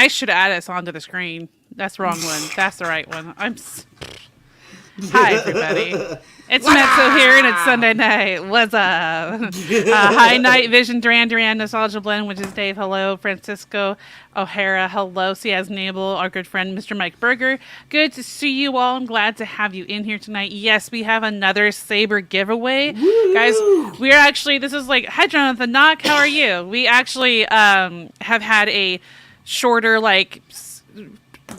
I should add us onto the screen. That's the wrong one. That's the right one. Hi, everybody. It's Mezzo here, and it's Sunday night. What's up? Hi, Night Vision, Duran Duran, Nostalgia Blend, which is Dave. Hello, Francisco O'Hara. Hello, Ciaz Nabel, our good friend, Mr. Mike Berger. Good to see you all. I'm glad to have you in here tonight. Yes, we have another Saber giveaway. Woo! Guys, we're actually, this is like, hi, Jonathan Knock. How are you? We actually have had a shorter,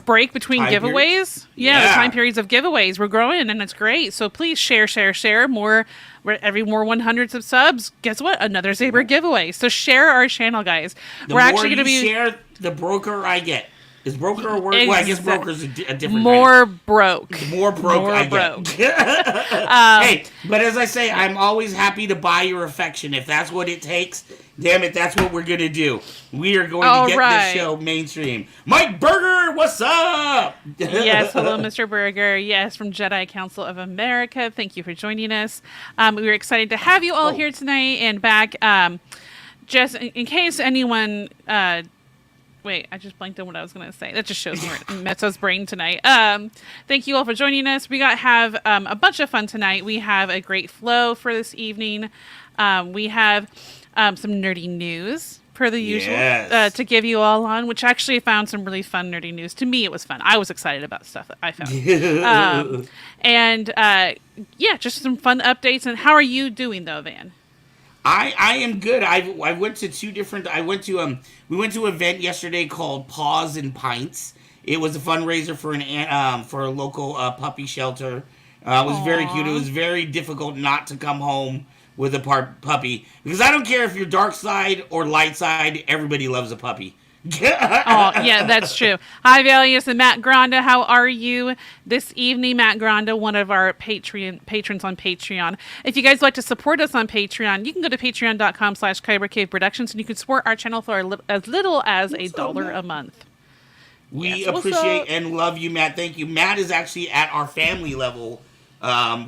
break between time giveaways. Periods? Yeah, the time periods of giveaways. We're growing and it's great. So please share more. Every more 100s of subs, guess what? Another Saber giveaway. So share our channel, guys. We're actually going to be share the broker I get. Is broker a word? Well, I guess broker's a different more broke. More broke more I broke. Get. Hey, but as I say, I'm always happy to buy your affection. If that's what it takes, damn it, that's what we're going to do. We are going to get this show mainstream. Mike Berger, what's up? Yes, hello, Mr. Berger. Yes, from Jedi Council of America. Thank you for joining us. We were excited to have you all here tonight and back. Just in case anyone... Wait, I just blanked on what I was going to say. That just shows me Mezzo's brain tonight. Thank you all for joining us. We have a bunch of fun tonight. We have a great flow for this evening. We have some nerdy news, per the usual, to give you all on, which actually found some really fun nerdy news. To me, it was fun. I was excited about stuff that I found. Just some fun updates. And how are you doing, though, Van? I am good. I went to two different. We went to an event yesterday called Paws and Pints. It was a fundraiser for a local puppy shelter. It was very cute. It was very difficult not to come home with a puppy because I don't care if you're dark side or light side. Everybody loves a puppy. Yeah, that's true. Hi, Valius and Matt Granda. How are you this evening? Matt Granda, one of our patrons on Patreon. If you guys like to support us on Patreon, you can go to patreon.com/Kyber Productions and you can support our channel for as little as $1 a month. We appreciate and love you, Matt. Thank you. Matt is actually at our family level,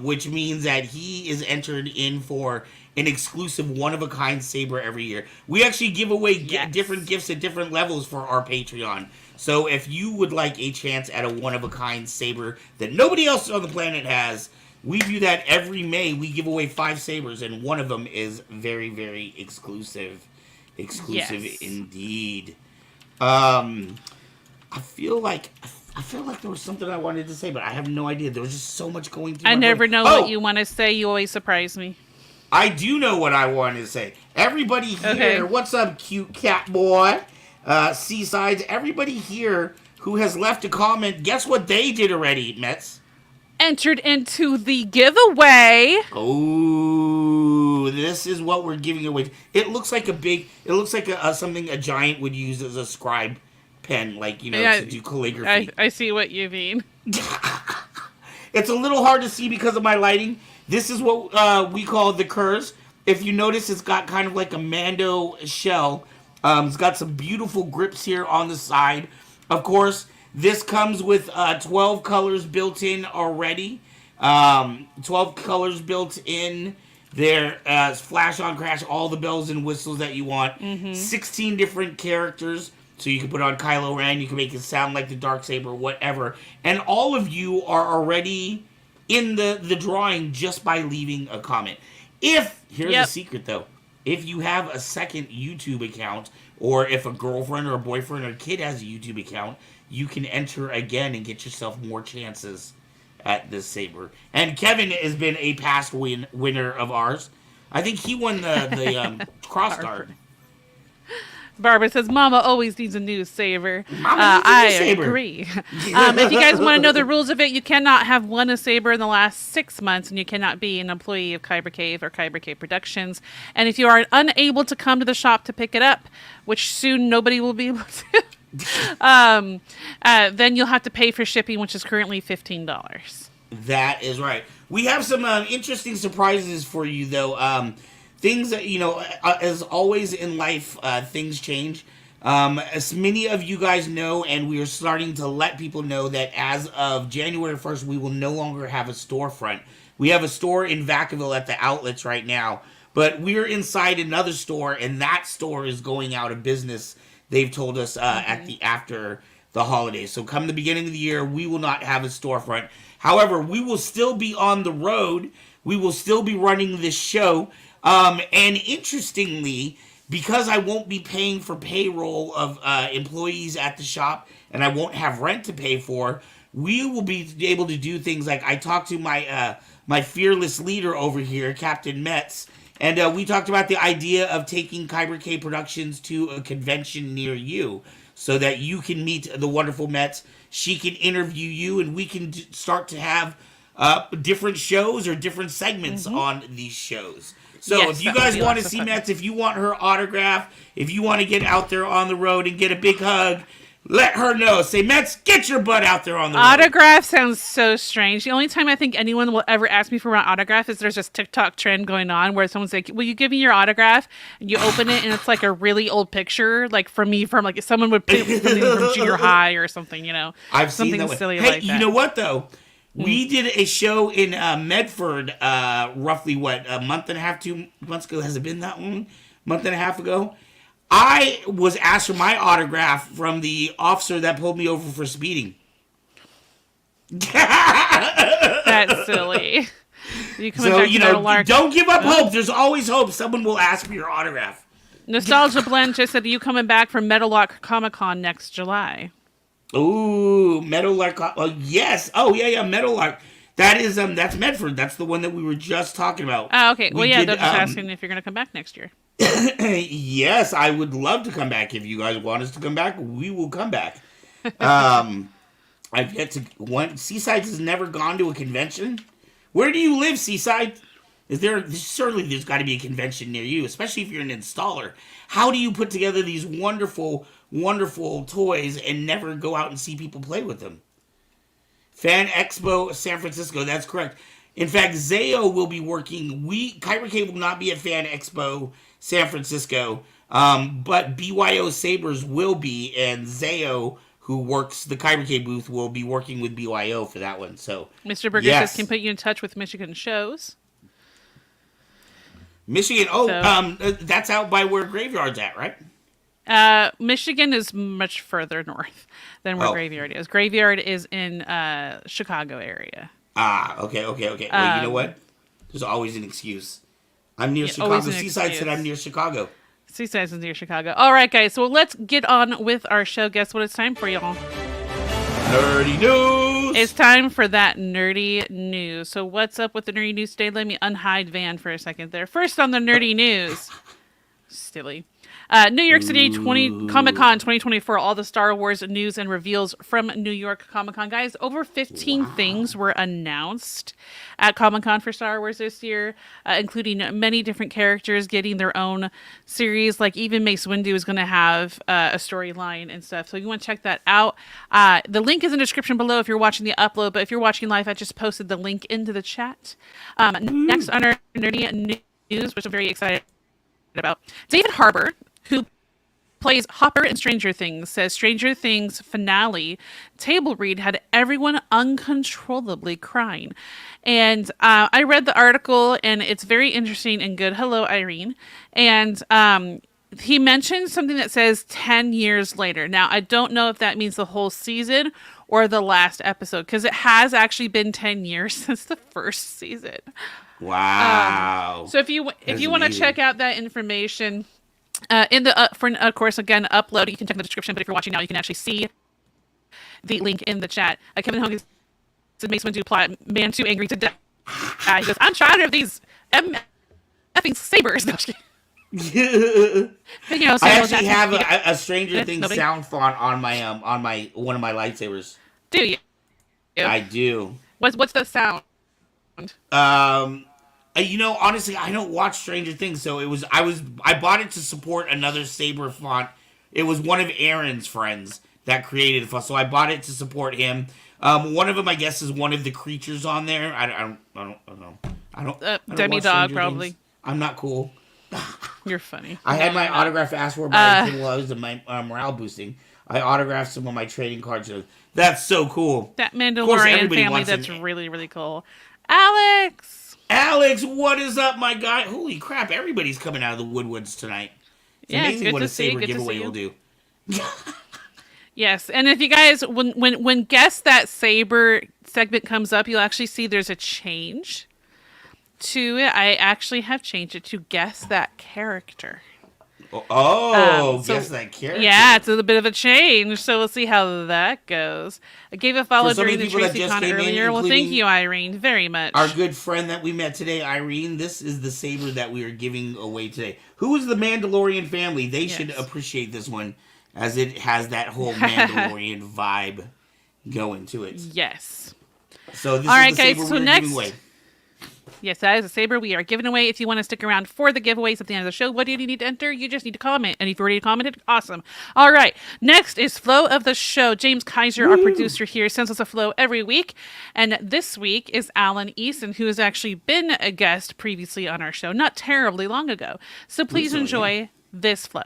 which means that he is entered in for an exclusive one-of-a-kind Saber every year. We actually give away different gifts at different levels for our Patreon. So if you would like a chance at a one-of-a-kind Saber that nobody else on the planet has, we do that every May. We give away 5 Sabers, and one of them is very, very exclusive. Exclusive indeed. I feel like there was something I wanted to say, but I have no idea. There was just so much going through I never know what you want to say. You always surprise me. I do know what I wanted to say. Everybody here, what's up, cute cat boy? Seasides, everybody here who has left a comment, guess what they did already, Mets? Entered into the giveaway. Oh, this is what we're giving away. It looks like something a giant would use as a scribe pen, to do calligraphy. I see what you mean. It's a little hard to see because of my lighting. This is what we call the Kurz. If you notice, it's got kind of like a Mando shell. It's got some beautiful grips here on the side. Of course, this comes with 12 colors built in already. 12 colors built in. There, flash on crash, all the bells and whistles that you want. Mm-hmm. 16 different characters. So you can put on Kylo Ren, you can make it sound like the Darksaber, whatever. And all of you are already in the drawing just by leaving a comment. Here's the secret though. If you have a second YouTube account, or if a girlfriend or a boyfriend or a kid has a YouTube account, you can enter again and get yourself more chances at this Saber. And Kevin has been a past winner of ours. I think he won the cross guard. Barbara says, Mama always needs a new Saber. I agree. If you guys want to know the rules of it, you cannot have won a Saber in the last 6 months, and you cannot be an employee of Kyber Cave or Kyber Cave Productions. And if you are unable to come to the shop to pick it up, which soon nobody will be able to, then you'll have to pay for shipping, which is currently $15. That is right. We have some interesting surprises for you, though. Things that, as always in life, things change. As many of you guys know, and we are starting to let people know that as of January 1st, we will no longer have a storefront. We have a store in Vacaville at the outlets right now, but we're inside another store, and that store is going out of business they've told us after the holidays. So come the beginning of the year, we will not have a storefront. However, we will still be on the road. We will still be running this show. And interestingly, because I won't be paying for payroll of employees at the shop, and I won't have rent to pay for, we will be able to do things like I talked to my fearless leader over here, Captain Metz, and we talked about the idea of taking Kyber K Productions to a convention near you so that you can meet the wonderful Metz. She can interview you, and we can start to have different shows or different segments on these shows. So Yes, if you that would guys be want lots to of see fun. Metz, if you want her autograph, if you want to get out there on the road and get a big hug, let her know. Say, Metz, get your butt out there on the road. Autograph sounds so strange. The only time I think anyone will ever ask me for my autograph is there's this TikTok trend going on where someone's like, will you give me your autograph? And you open it and it's like a really old picture, like from me, from like someone would pick something from junior high or something, you know. I've something seen that one. silly Hey, like you that. know what, though? We did a show in Medford roughly, a month and a half, 2 months ago? Has it been that long? Month and a half ago? I was asked for my autograph from the officer that pulled me over for speeding. That's silly. You coming So, back to Metal Lark? don't give up hope. There's always hope. Someone will ask for your autograph. Nostalgia Blend just said, are you coming back from Metal Lark Comic Con next July? Ooh, Metal Lark. Yes. Oh, yeah, Metal Lark. That is, that's Medford. That's the one that we were just talking about. Oh, okay. Well, We yeah, did, they're just asking if you're going to come back next year. Yes, I would love to come back. If you guys want us to come back, we will come back. I've yet to. Seaside has never gone to a convention. Where do you live, Seaside? Certainly there's got to be a convention near you, especially if you're an installer. How do you put together these wonderful, wonderful toys and never go out and see people play with them? Fan Expo San Francisco, that's correct. In fact, Zayo will be working. Kyber K will not be at Fan Expo San Francisco, but BYO Sabers will be, and Zayo, who works the Kyber K booth, will be working with BYO for that one. So, Mr. Burger yes. says, can put you in touch with Michigan shows. Michigan, that's out by where Graveyard's at, right? Michigan is much further north than where Oh. Graveyard is. Graveyard is in Chicago area. Okay. Well, you know what? There's always an excuse. I'm near Chicago. always an Seaside excuse. said I'm near Chicago. Seaside is near Chicago. All right, guys. So let's get on with our show. Guess what it's time for, y'all? Nerdy news! It's time for that nerdy news. So what's up with the nerdy news today? Let me unhide Van for a second there. First on the nerdy news. Silly. New York City Comic-Con 2024, all the Star Wars news and reveals from New York Comic-Con. Guys, over 15 things were announced at Comic-Con for Star Wars this year, including many different characters getting their own series. Like even Mace Windu is going to have a storyline and stuff. So you want to check that out. The link is in the description below if you're watching the upload, but if you're watching live, I just posted the link into the chat. Next on our nerdy news, which I'm very excited about, David Harbour, who plays Hopper in Stranger Things, says Stranger Things finale table read had everyone uncontrollably crying. And I read the article, and it's very interesting and good. Hello, Irene. And he mentioned something that says 10 years later. Now, I don't know if that means the whole season or the last episode, because it has actually been 10 years since the first season. Wow. So if you want to check out that information, in the of course, again, upload, you can check the description, but if you're watching now, you can actually see the link in the chat. Kevin Hogan said Mace Windu plot, man too angry to die. He goes, I'm tired of these effing sabers. No, I'm just kidding. But, I Samuel actually Jackson- have a Stranger Things Nobody? sound font on my one of my lightsabers. Do you? I do. What's the sound? Honestly, I don't watch Stranger Things, so I bought it to support another Saber font. It was one of Aaron's friends that created it, so I bought it to support him. One of them, I guess, is one of the creatures on there. I don't know. I don't Demi watch Dog, Stranger probably. Things. I'm not cool. You're funny. I had my autograph asked for by while I was in my morale boosting. I autographed some of my trading cards. That's so cool. That course, Mandalorian everybody family, wants that's an- really, really cool. Alex! Alex, what is up, my guy? Holy crap, everybody's coming out of the woodwoods tonight. It's Yeah, amazing good what to a see you, Saber good to giveaway see you. will do. Yes, and if you guys, when Guess That Saber segment comes up, you'll actually see there's a change to it. I actually have changed it to Guess That Character. Guess that character. Yeah, it's a little bit of a change, so we'll see how that goes. I gave a follow For so during many the people that Tracy just Con came in, earlier. Well, thank including you, Irene, very much. our good friend that we met today, Irene. This is the saber that we are giving away today. Who is the Mandalorian family? They should appreciate this one, as it has that whole Mandalorian vibe going to it. Yes. So this All right, is the guys, saber so we're next, giving away. Yes, that is a saber we are giving away. If you want to stick around for the giveaways at the end of the show, what do you need to enter? You just need to comment. And if you already commented, awesome. All right. Next is Flow of the Show. James Kaiser, our producer here, sends us a flow every week. And this week is Alan Eason, who has actually been a guest previously on our show, not terribly long ago. So please enjoy this flow.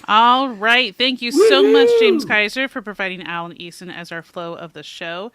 All right. Thank you so much, James Kaiser, for providing Alan Eason as our flow of the show.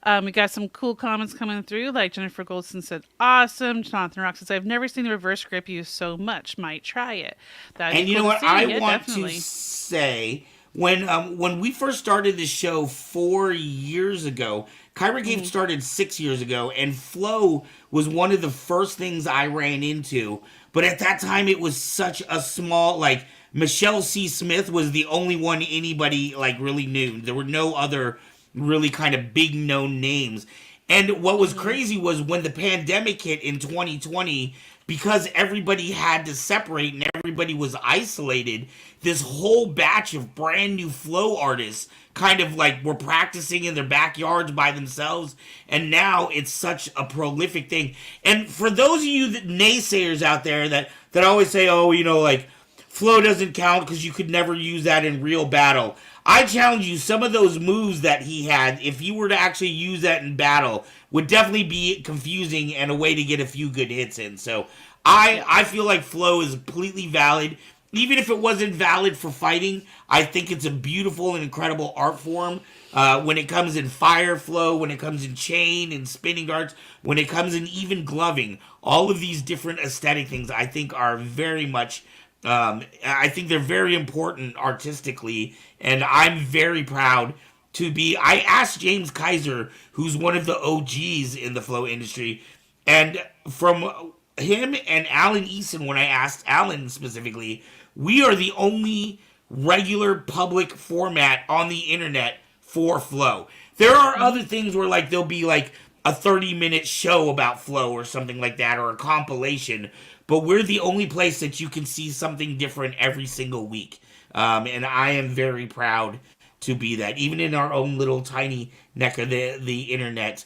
We got some cool comments coming through, like Jennifer Goldson said, awesome. Jonathan Rock says, I've never seen the reverse grip used so much. Might try it. And you know what? I want to say, when we first started the show 4 years ago, Kyber Cave started 6 years ago, and Flow was one of the first things I ran into. But at that time, it was such a small, like, Michelle C. Smith was the only one anybody, like, really knew. There were no other really kind of big known names. And what was crazy was when the pandemic hit in 2020, because everybody had to separate and everybody was isolated, this whole batch of brand new flow artists kind of like were practicing in their backyards by themselves. And now it's such a prolific thing. And for those of you that naysayers out there that always say, oh, you know, like, flow doesn't count because you could never use that in real battle. I challenge you, some of those moves that he had, if you were to actually use that in battle, would definitely be confusing and a way to get a few good hits in. So I feel like flow is completely valid. Even if it wasn't valid for fighting, I think it's a beautiful and incredible art form. When it comes in fire flow, when it comes in chain and spinning darts, when it comes in even gloving, all of these different aesthetic things I think are very much, I think they're very important artistically, and I'm very proud to be. I asked James Kaiser, who's one of the OGs in the flow industry, and from him and Alan Eason, when I asked Alan specifically, we are the only regular public format on the internet for flow. There are other things where like there'll be like a 30-minute show about flow or something like that, or a compilation, but we're the only place that you can see something different every single week. And I am very proud to be that. Even in our own little tiny neck of the internet,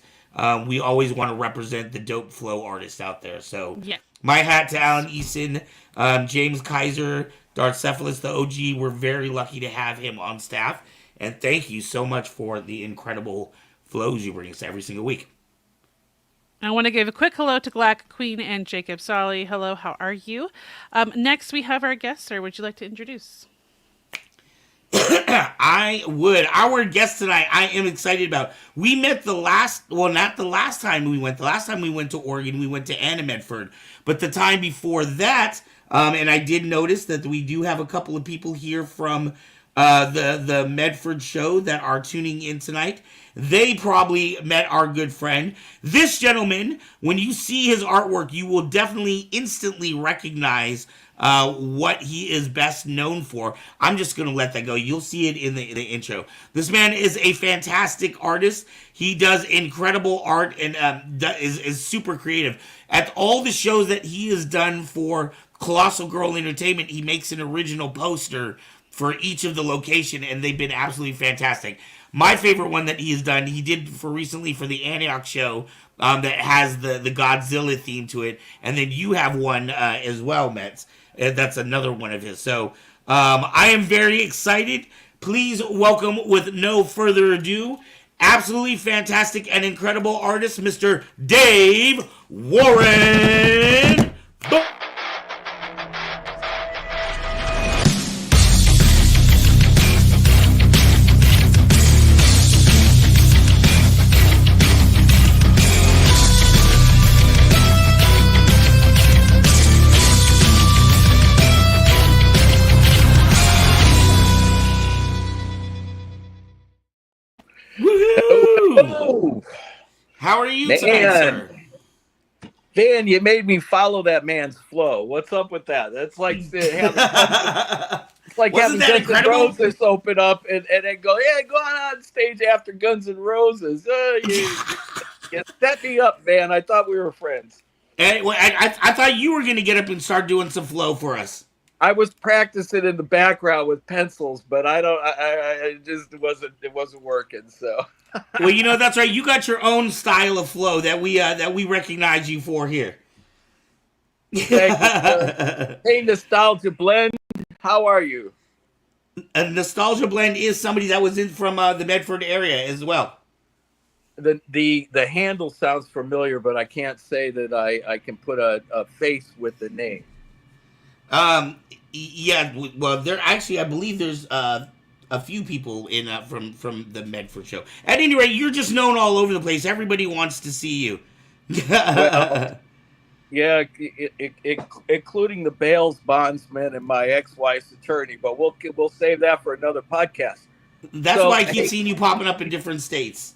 we always want to represent the dope flow artists out there. So Yeah. my hat to Alan Eason, James Kaiser, Dartcephalus, the OG. We're very lucky to have him on staff. And thank you so much for the incredible flows you bring us every single week. I want to give a quick hello to Black Queen and Jacob Solly. Hello, how are you? Next, we have our guest, sir. Would you like to introduce? I would. Our guest tonight, I am excited about. We met not the last time we went. The last time we went to Oregon, we went to Anna Medford. But the time before that, and I did notice that we do have a couple of people here from the Medford show that are tuning in tonight. They probably met our good friend. This gentleman, when you see his artwork, you will definitely instantly recognize what he is best known for. I'm just going to let that go. You'll see it in the intro. This man is a fantastic artist. He does incredible art and is super creative. At all the shows that he has done for Colossal Girl Entertainment, he makes an original poster for each of the location, and they've been absolutely fantastic. My favorite one that he has done, he did recently for the Antioch show that has the Godzilla theme to it, and then you have one as well, Metz. That's another one of his. So I am very excited. Please welcome, with no further ado, absolutely fantastic and incredible artist, Mr. Dave Warren. Woohoo! How are you tonight, sir? Dan, you made me follow that man's flow. What's up with that? That's like having Guns N' Roses open up and then go, yeah, go on stage after Guns N' Roses. You set me up, man. I thought we were friends. And, I thought you were going to get up and start doing some flow for us. I was practicing in the background with pencils, but I just it wasn't working. So. Well, you know, that's right. You got your own style of flow that we recognize you for here. Hey, Nostalgia Blend, how are you? A Nostalgia Blend is somebody that was in from the Medford area as well. The handle sounds familiar, but I can't say that I can put a face with the name. Yeah. Well, there actually, I believe there's a few people in from the Medford show. At any rate, you're just known all over the place. Everybody wants to see you. Well, yeah, including the Bales bondsman and my ex-wife's attorney. But we'll save that for another podcast. That's why I keep seeing you popping up in different states.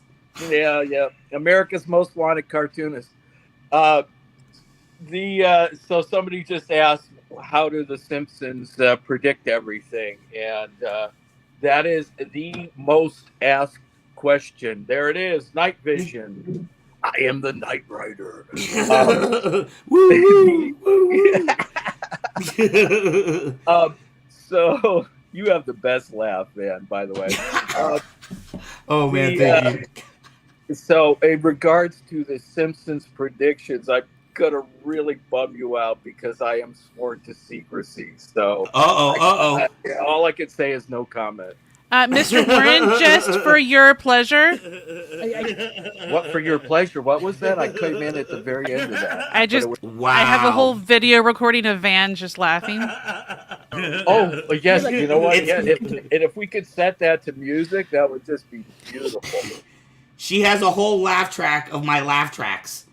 Yeah. America's Most Wanted cartoonist. So somebody just asked, how do the Simpsons predict everything? And that is the most asked question. There it is, night vision. I am the Night Rider. So you have the best laugh, man, by the way. Oh, man, thank you. So in regards to the Simpsons predictions, I'm going to really bum you out because I am sworn to secrecy. So all I can say is no comment. Mr. Warren, just for your pleasure, What for your pleasure? What was that? I came in at the very end of that. I have a whole video recording of Van just laughing. Oh, yes. You know what? Yeah, if we could set that to music, that would just be beautiful. She has a whole laugh track of my laugh tracks.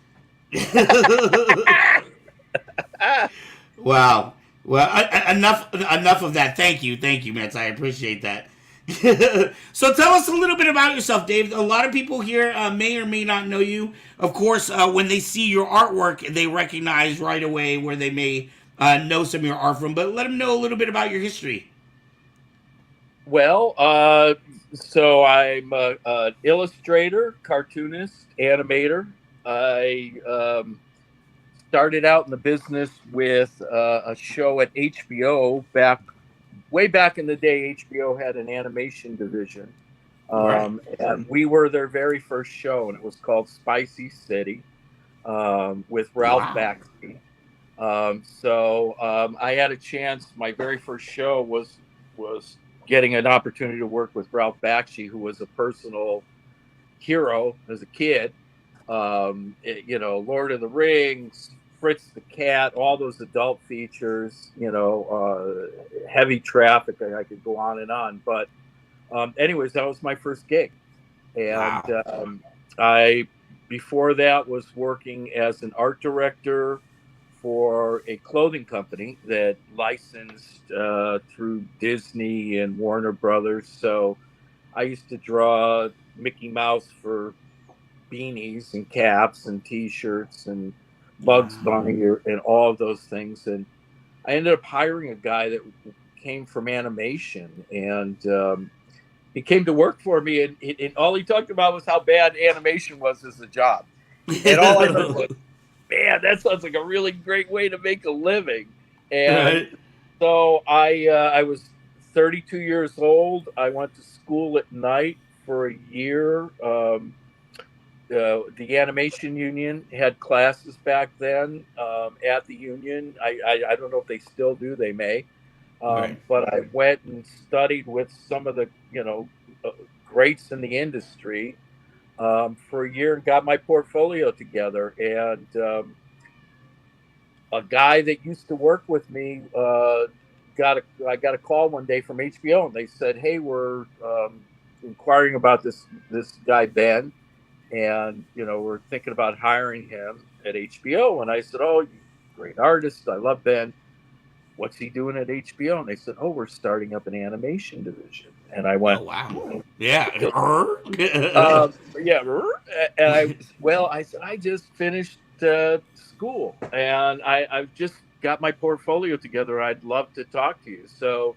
Wow. Well, enough of that. Thank you, Mets. I appreciate that. So tell us a little bit about yourself, Dave. A lot of people here may or may not know you. Of course, when they see your artwork, they recognize right away where they may know some of your art from. But let them know a little bit about your history. Well, so I'm an illustrator, cartoonist, animator. I started out in the business with a show at HBO way back in the day. HBO had an animation division, and we were their very first show, and it was called Spicy City with Ralph Bakshi. So I had a chance. My very first show was getting an opportunity to work with Ralph Bakshi, who was a personal hero as a kid. Lord of the Rings, Fritz the Cat, all those adult features, Heavy Traffic. I could go on and on. But anyways, that was my first gig. And I, before that, was working as an art director for a clothing company that licensed through Disney and Warner Brothers. So I used to draw Mickey Mouse for beanies and caps and T-shirts and Bugs Bunny and all of those things. And I ended up hiring a guy that came from animation, and he came to work for me. And all he talked about was how bad animation was as a job. And all I heard was, man, that sounds like a really great way to make a living. And so I was 32 years old. I went to school at night for a year. The animation union had classes back then at the union. I don't know if they still do. They may. But I went and studied with some of the greats in the industry for a year and got my portfolio together. And a guy that used to work with me I got a call one day from HBO, and they said, "Hey, we're inquiring about this guy Ben, and we're thinking about hiring him at HBO." And I said, "Oh, great artist! I love Ben. What's he doing at HBO?" And they said, "Oh, we're starting up an animation division." And I went, "Oh, wow, yeah, yeah." And I said, "I just finished school, and I've just got my portfolio together. I'd love to talk to you." So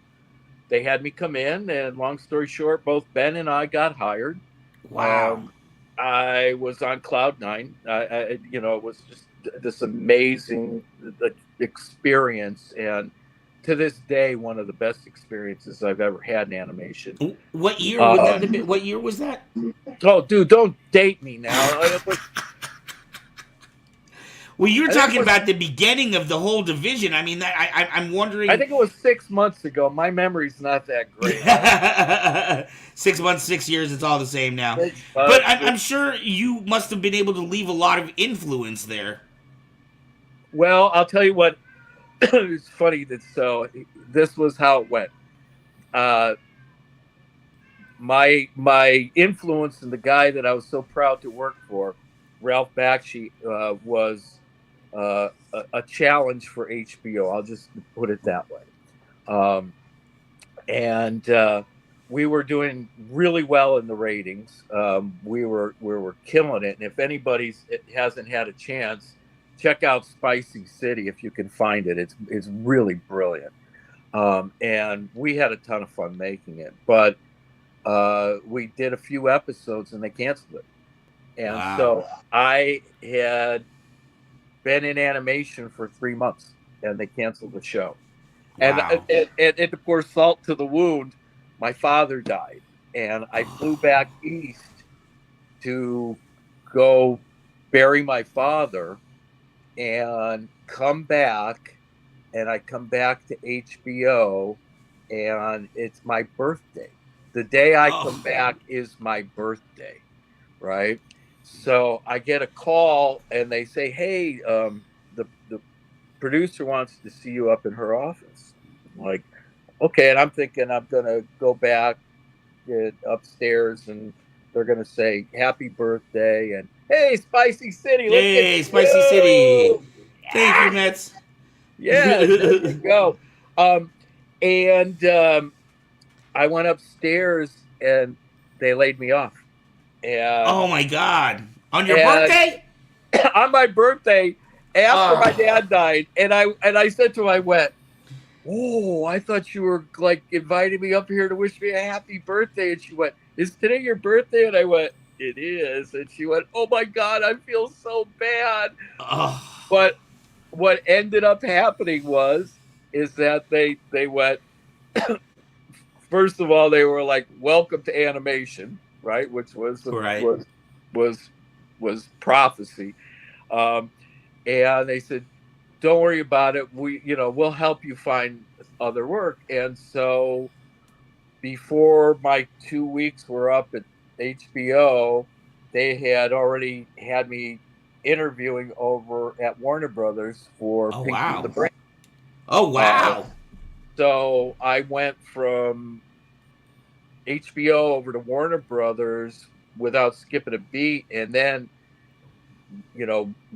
they had me come in, and long story short, both Ben and I got hired. Wow. I was on cloud nine. It was just this amazing experience, and to this day, one of the best experiences I've ever had in animation. What year would that have been? What year was that? Oh, dude, don't date me now. Well, you're talking about the beginning of the whole division. I mean, I'm wondering. I think it was 6 months ago. My memory's not that great. 6 months, 6 years, it's all the same now. But I'm sure you must have been able to leave a lot of influence there. Well, I'll tell you what. It's funny that this was how it went. My influence and the guy that I was so proud to work for, Ralph Bakshi, was a challenge for HBO. I'll just put it that way. And we were doing really well in the ratings. We were killing it. And if anybody hasn't had a chance, check out Spicy City if you can find it. It's really brilliant. And we had a ton of fun making it. But we did a few episodes and they canceled it. And so I had been in animation for 3 months and they canceled the show. Wow. And to pour salt to the wound, my father died. And I flew back east to go bury my father and come back, and I come back to HBO, and it's my birthday. The day I come Oh. back is my birthday, right? So I get a call, and they say, "Hey, the producer wants to see you up in her office." I'm like, okay, and I'm thinking I'm gonna go back, get upstairs, and they're gonna say happy birthday and hey, Spicy City, look at Yay, Spicy City. you. Thank you, Yeah, Mets. yeah, there you go. Um, and I went upstairs, and they laid me off. Oh And my God. On your and birthday? on my birthday, after my Oh. dad died, and I said to him, I went, "Oh, I thought you were like inviting me up here to wish me a happy birthday." And she went, "Is today your birthday?" And I went, "It is." And she went, "Oh my God, I feel so bad." Oh. But what ended up happening is that they went, first of all, they were like, "Welcome to animation," right? Which Right. was was prophecy. Um, and they said, "Don't worry about it. We'll help you find other work." And so before my 2 weeks were up at HBO, they had already had me interviewing over at Warner Brothers for Oh Pinky and the wow. Brain. Oh Uh, wow. so I went from HBO over to Warner Brothers without skipping a beat, and then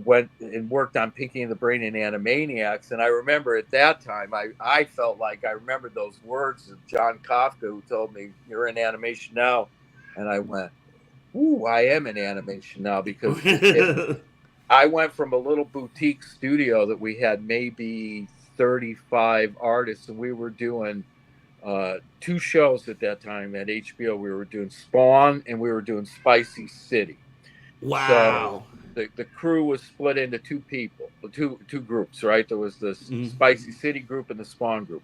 went and worked on Pinky and the Brain and Animaniacs. And I remember at that time, I felt like I remembered those words of John Kafka, who told me, "You're in animation now." And I went, "Ooh, I am in animation now," because I went from a little boutique studio that we had maybe 35 artists, and we were doing two shows at that time at HBO. We were doing Spawn and we were doing Spicy City. So Wow. the crew was split into two groups, right? There was the Mm. Spicy City group and the Spawn group.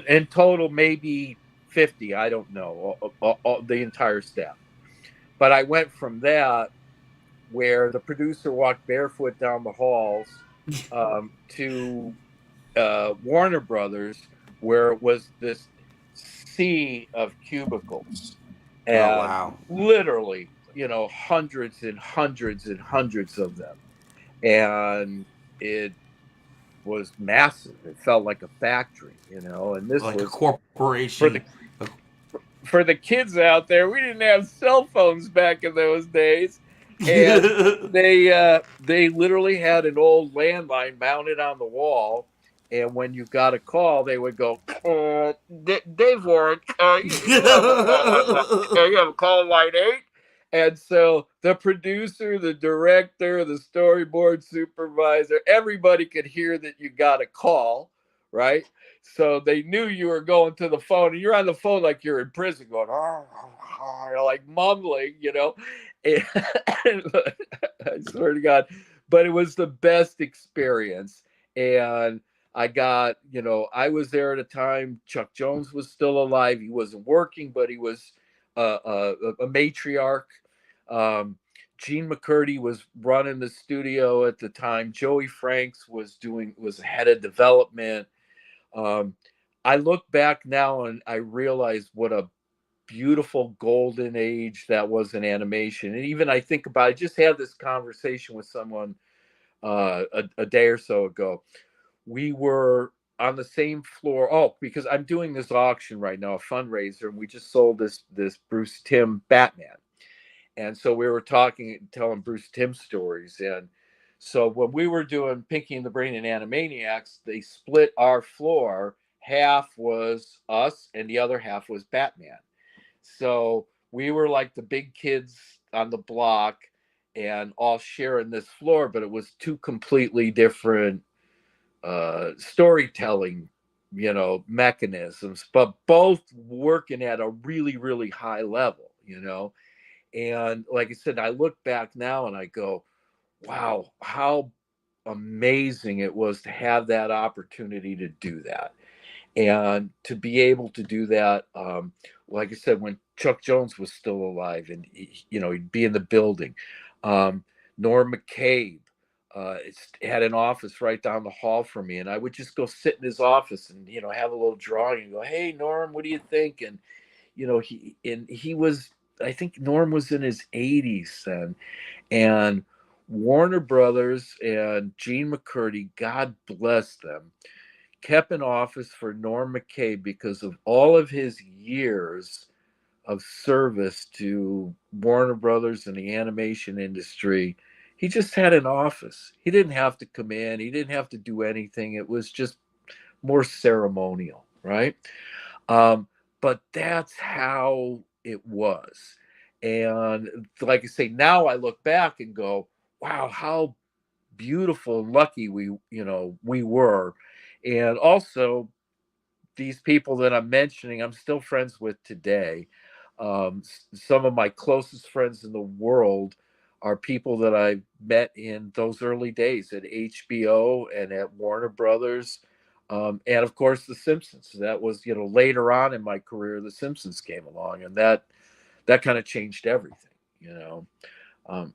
In total, maybe 50. I don't know the entire staff. But I went from that, where the producer walked barefoot down the halls, to Warner Brothers, where it was this sea of cubicles, Oh and wow. literally, hundreds and hundreds and hundreds of them, and it was massive. It felt like a factory, and this Like a was for the corporation. for the kids out there. We didn't have cell phones back in those days, and they literally had an old landline mounted on the wall. And when you got a call, they would go, Dave Warren, you have a call line 8. And so the producer, the director, the storyboard supervisor, everybody could hear that you got a call, right? So they knew you were going to the phone, and you're on the phone like you're in prison, going, like mumbling, And I swear to God, but it was the best experience. And I was there at a time. Chuck Jones was still alive. He wasn't working, but he was a matriarch. Gene McCurdy was running the studio at the time. Joey Franks was head of development. um, I look back now and I realize what a beautiful golden age that was in animation. And even I think about, I just had this conversation with someone a day or so ago. We were on the same floor. Oh, because I'm doing this auction right now, a fundraiser, and we just sold this Bruce Timm Batman. And so we were telling Bruce Timm stories. And so when we were doing Pinky and the Brain and Animaniacs, they split our floor. Half was us, and the other half was Batman. So we were like the big kids on the block and all sharing this floor, but it was two completely different storytelling, mechanisms, but both working at a really, really high level. And like I said, I look back now and I go, wow, how amazing it was to have that opportunity to do that. And to be able to do that, like I said, when Chuck Jones was still alive, and he'd be in the building. Norm McCabe, had an office right down the hall from me, and I would just go sit in his office and have a little drawing and go, "Hey Norm, what do you think?" And he was, I think Norm was in his 80s then, and Warner Brothers and Gene McCurdy, God bless them, kept an office for Norm McCabe because of all of his years of service to Warner Brothers and the animation industry. He just had an office. He didn't have to come in. He didn't have to do anything. It was just more ceremonial, right? But that's how it was. And like I say, now I look back and go, wow, how beautiful and lucky we were. And also, these people that I'm mentioning, I'm still friends with today. Some of my closest friends in the world are people that I met in those early days at HBO and at Warner Brothers. And of course, The Simpsons. That was, later on in my career, The Simpsons came along, and that kind of changed everything. Um,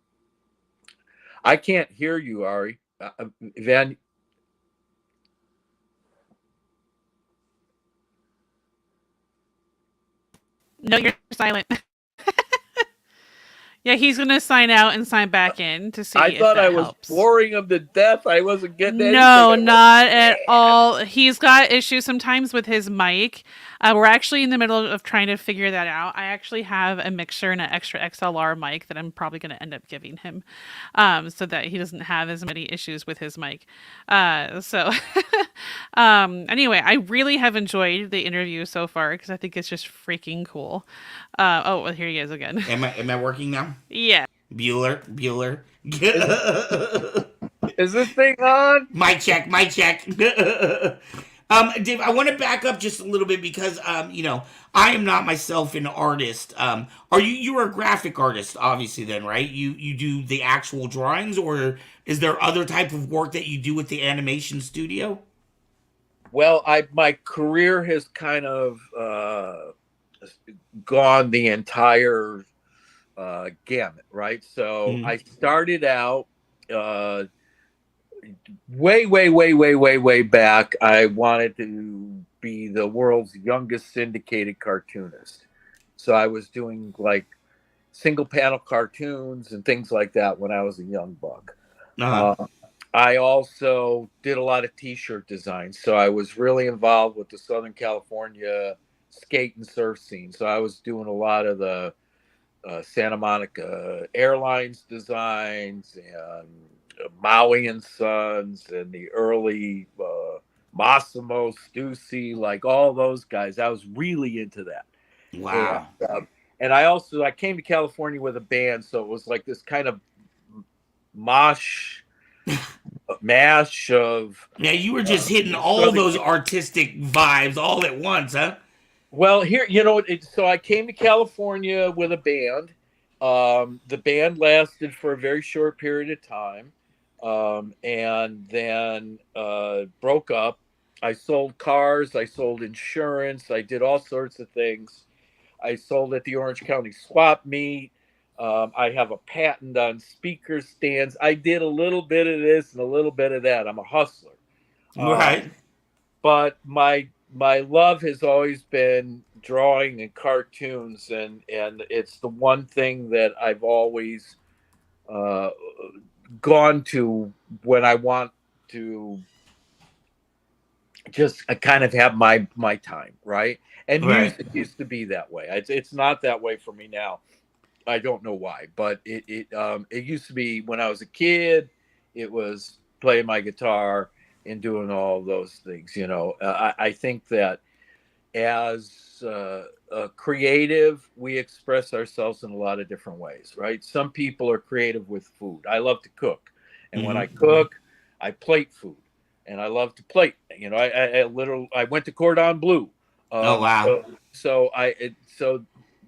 I can't hear you, Ari. Van. No, you're silent. Yeah, he's going to sign out and sign back in to see I thought if that I was helps. boring him to death. I wasn't getting anything. No, not at all. He's got issues sometimes with his mic. We're actually in the middle of trying to figure that out. I actually have a mixer and an extra XLR mic that I'm probably going to end up giving him, so that he doesn't have as many issues with his mic. Anyway, I really have enjoyed the interview so far because I think it's just freaking cool. Well, here he is again. Am I working now? Yeah. Bueller. Is this thing on? My check. Dave, I want to back up just a little bit because, I am not myself an artist. You're a graphic artist, obviously then, right? You do the actual drawings, or is there other type of work that you do with the animation studio? Well, my career has kind of gone the entire gamut, right? So I started out way back. I wanted to be the world's youngest syndicated cartoonist. So I was doing like single panel cartoons and things like that when I was a young buck. I also did a lot of t-shirt design. So I was really involved with the Southern California skate and surf scene. So I was doing a lot of the Santa Monica Airlines designs and Maui and Sons and the early Massimo Stussy, like all those guys. I was really into that. Wow. And I came to California with a band, so it was like this kind of mash of. Yeah, you were just hitting all those artistic vibes all at once, huh? Well, here, so I came to California with a band. The band lasted for a very short period of time, and then broke up. I sold cars, I sold insurance, I did all sorts of things. I sold at the Orange County Swap Meet. I have a patent on speaker stands. I did a little bit of this and a little bit of that. I'm a hustler. Right. But my love has always been drawing and cartoons, and it's the one thing that I've always gone to when I want to just kind of have my time, right? And music used to be that way. It's not that way for me now. I don't know why, but it used to be when I was a kid. It was playing my guitar and doing all those things. I think that as a creative, we express ourselves in a lot of different ways, right? Some people are creative with food. I love to cook, and when I cook, I plate food, and I love to plate. I went to Cordon Bleu. Oh wow! So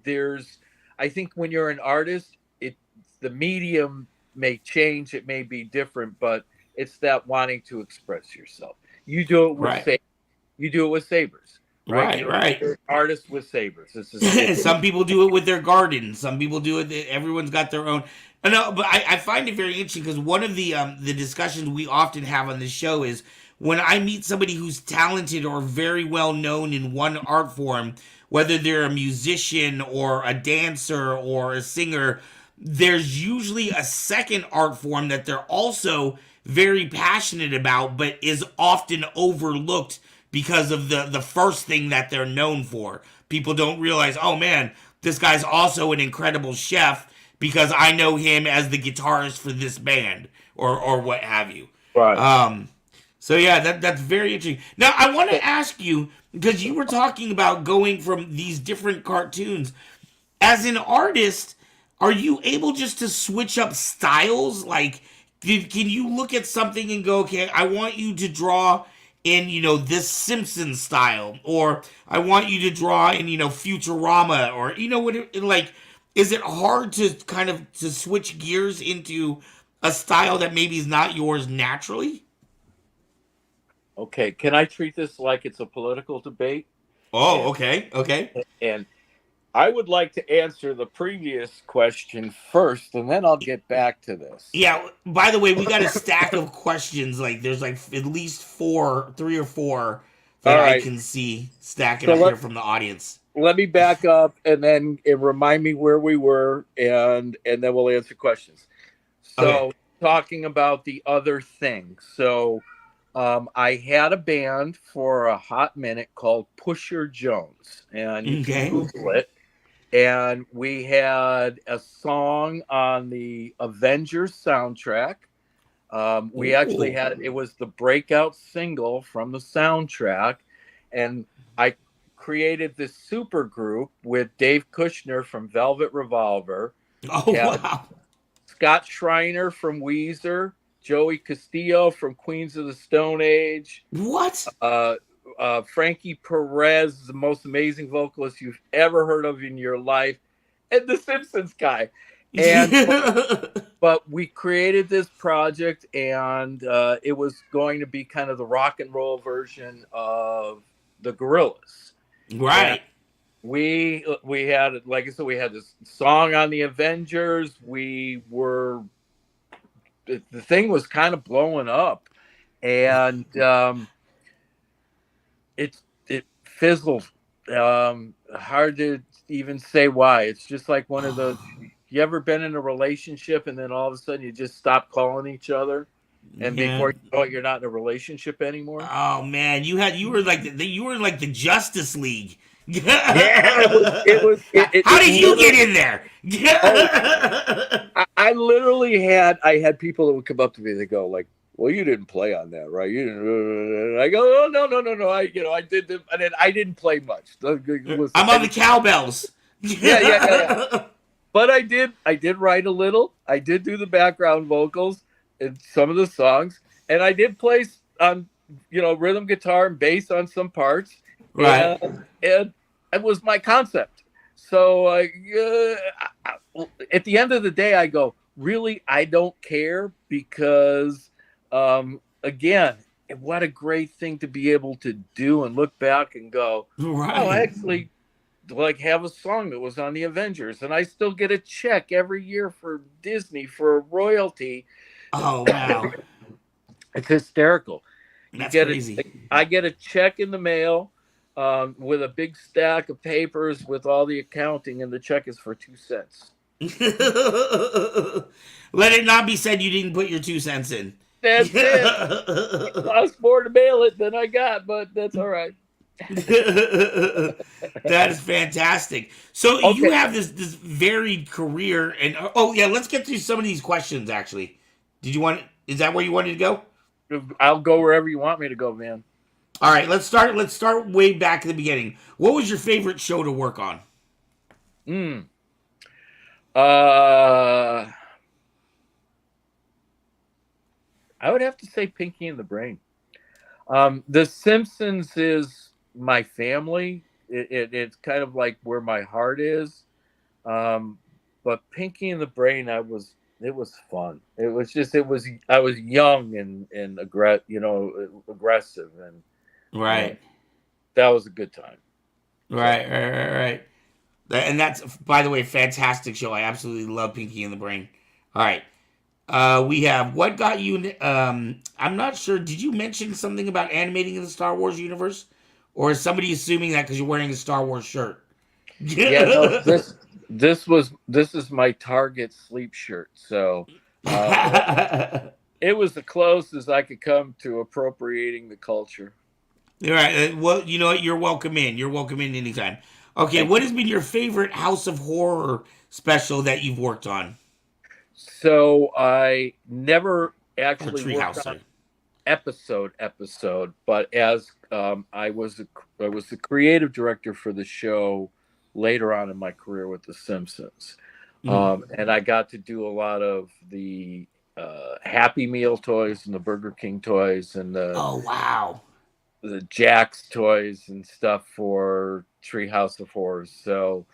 there's. I think when you're an artist, the medium may change. It may be different, but it's that wanting to express yourself. You do it with you do it with Sabers. right? Right. You're an artist with sabers. This is Some people do it with their garden. Some people do it. Everyone's got their own. No, but I find it very interesting because one of the discussions we often have on this show is when I meet somebody who's talented or very well known in one art form, whether they're a musician or a dancer or a singer, there's usually a second art form that they're also very passionate about, but is often overlooked because of the first thing that they're known for. People don't realize, oh man, this guy's also an incredible chef because I know him as the guitarist for this band or what have you. right. So yeah, that's very interesting. Now I want to ask you because you were talking about going from these different cartoons as an artist. Are you able just to switch up styles? Like, can you look at something and go, okay, I want you to draw in, this Simpsons style, or I want you to draw in, Futurama, or, like, is it hard to kind of to switch gears into a style that maybe is not yours naturally? Okay, can I treat this like it's a political debate? Oh, And okay. and I would like to answer the previous question first, and then I'll get back to this. Yeah, by the way, we got a stack of questions. Like, there's like at least three or four that All I right, can see stacking so up here from the audience. let me back up and then remind me where we were, and then we'll answer questions. So, Okay. talking about the other thing. So, I had a band for a hot minute called Pusher Jones, and you can Okay. Google it. And we had a song on the Avengers soundtrack. We actually Ooh. had it was the breakout single from the soundtrack, and I created this super group with Dave Kushner from Velvet Revolver, Oh, had wow. Scott Schreiner from Weezer, Joey Castillo from Queens of the Stone Age, What? Frankie Perez, the most amazing vocalist you've ever heard of in your life, and the Simpsons guy. And but we created this project, and it was going to be kind of the rock and roll version of the Gorillas. And Right. we had, like I said, we had this song on the Avengers. The thing was kind of blowing up, and it fizzled. Hard to even say why. It's just like one of those. You ever been in a relationship and then all of a sudden you just stop calling each other, and Yeah. before you know it, you're not in a relationship anymore? Oh man, you were like the Justice League. Yeah, it was. How did you get literally. in there? Oh, I literally had people that would come up to me. They go like, "Well, you didn't play on that, right? You didn't." I go, "Oh, no. I did. And then I didn't play much. I'm on the cowbells. Yeah. But I did write a little. I did do the background vocals in some of the songs, and I did play on rhythm guitar and bass on some parts. Right. And it was my concept. So at the end of the day, I go, really, I don't care, because again, what a great thing to be able to do and look back and go, Right. oh, I actually have a song that was on the Avengers, and I still get a check every year for Disney for royalty. Oh wow. It's hysterical. That's crazy. I get a check in the mail with a big stack of papers with all the accounting, and the check is for 2 cents. Let it not be said you didn't put your 2 cents in. That's it. It cost more to mail it than I got, but that's all right. That is fantastic. So Okay. you have this varied career, and oh yeah, let's get through some of these questions. Actually, is that where you wanted to go? I'll go wherever you want me to go, man. All right, let's start way back at the beginning. What was your favorite show to work on? I would have to say Pinky and the Brain. The Simpsons is my family. It's kind of like where my heart is. But Pinky and the Brain, it was fun. I was young and aggressive, and Right. that was a good time. Right. And that's, by the way, fantastic show. I absolutely love Pinky and the Brain. All right. We have what got you. I'm not sure. Did you mention something about animating in the Star Wars universe, or is somebody assuming that because you're wearing a Star Wars shirt? Yeah, no, this is my Target sleep shirt. So it was the closest I could come to appropriating the culture. All right. Well, you know what? You're welcome in. You're welcome in anytime. Okay. Thank What you. has been your favorite House of Horror special that you've worked on, So I never or actually worked Treehouse? on episode, but as I was the creative director for the show later on in my career with The Simpsons, and I got to do a lot of the Happy Meal toys and the Burger King toys and Oh wow. the Jack's toys and stuff for Treehouse of Horrors. So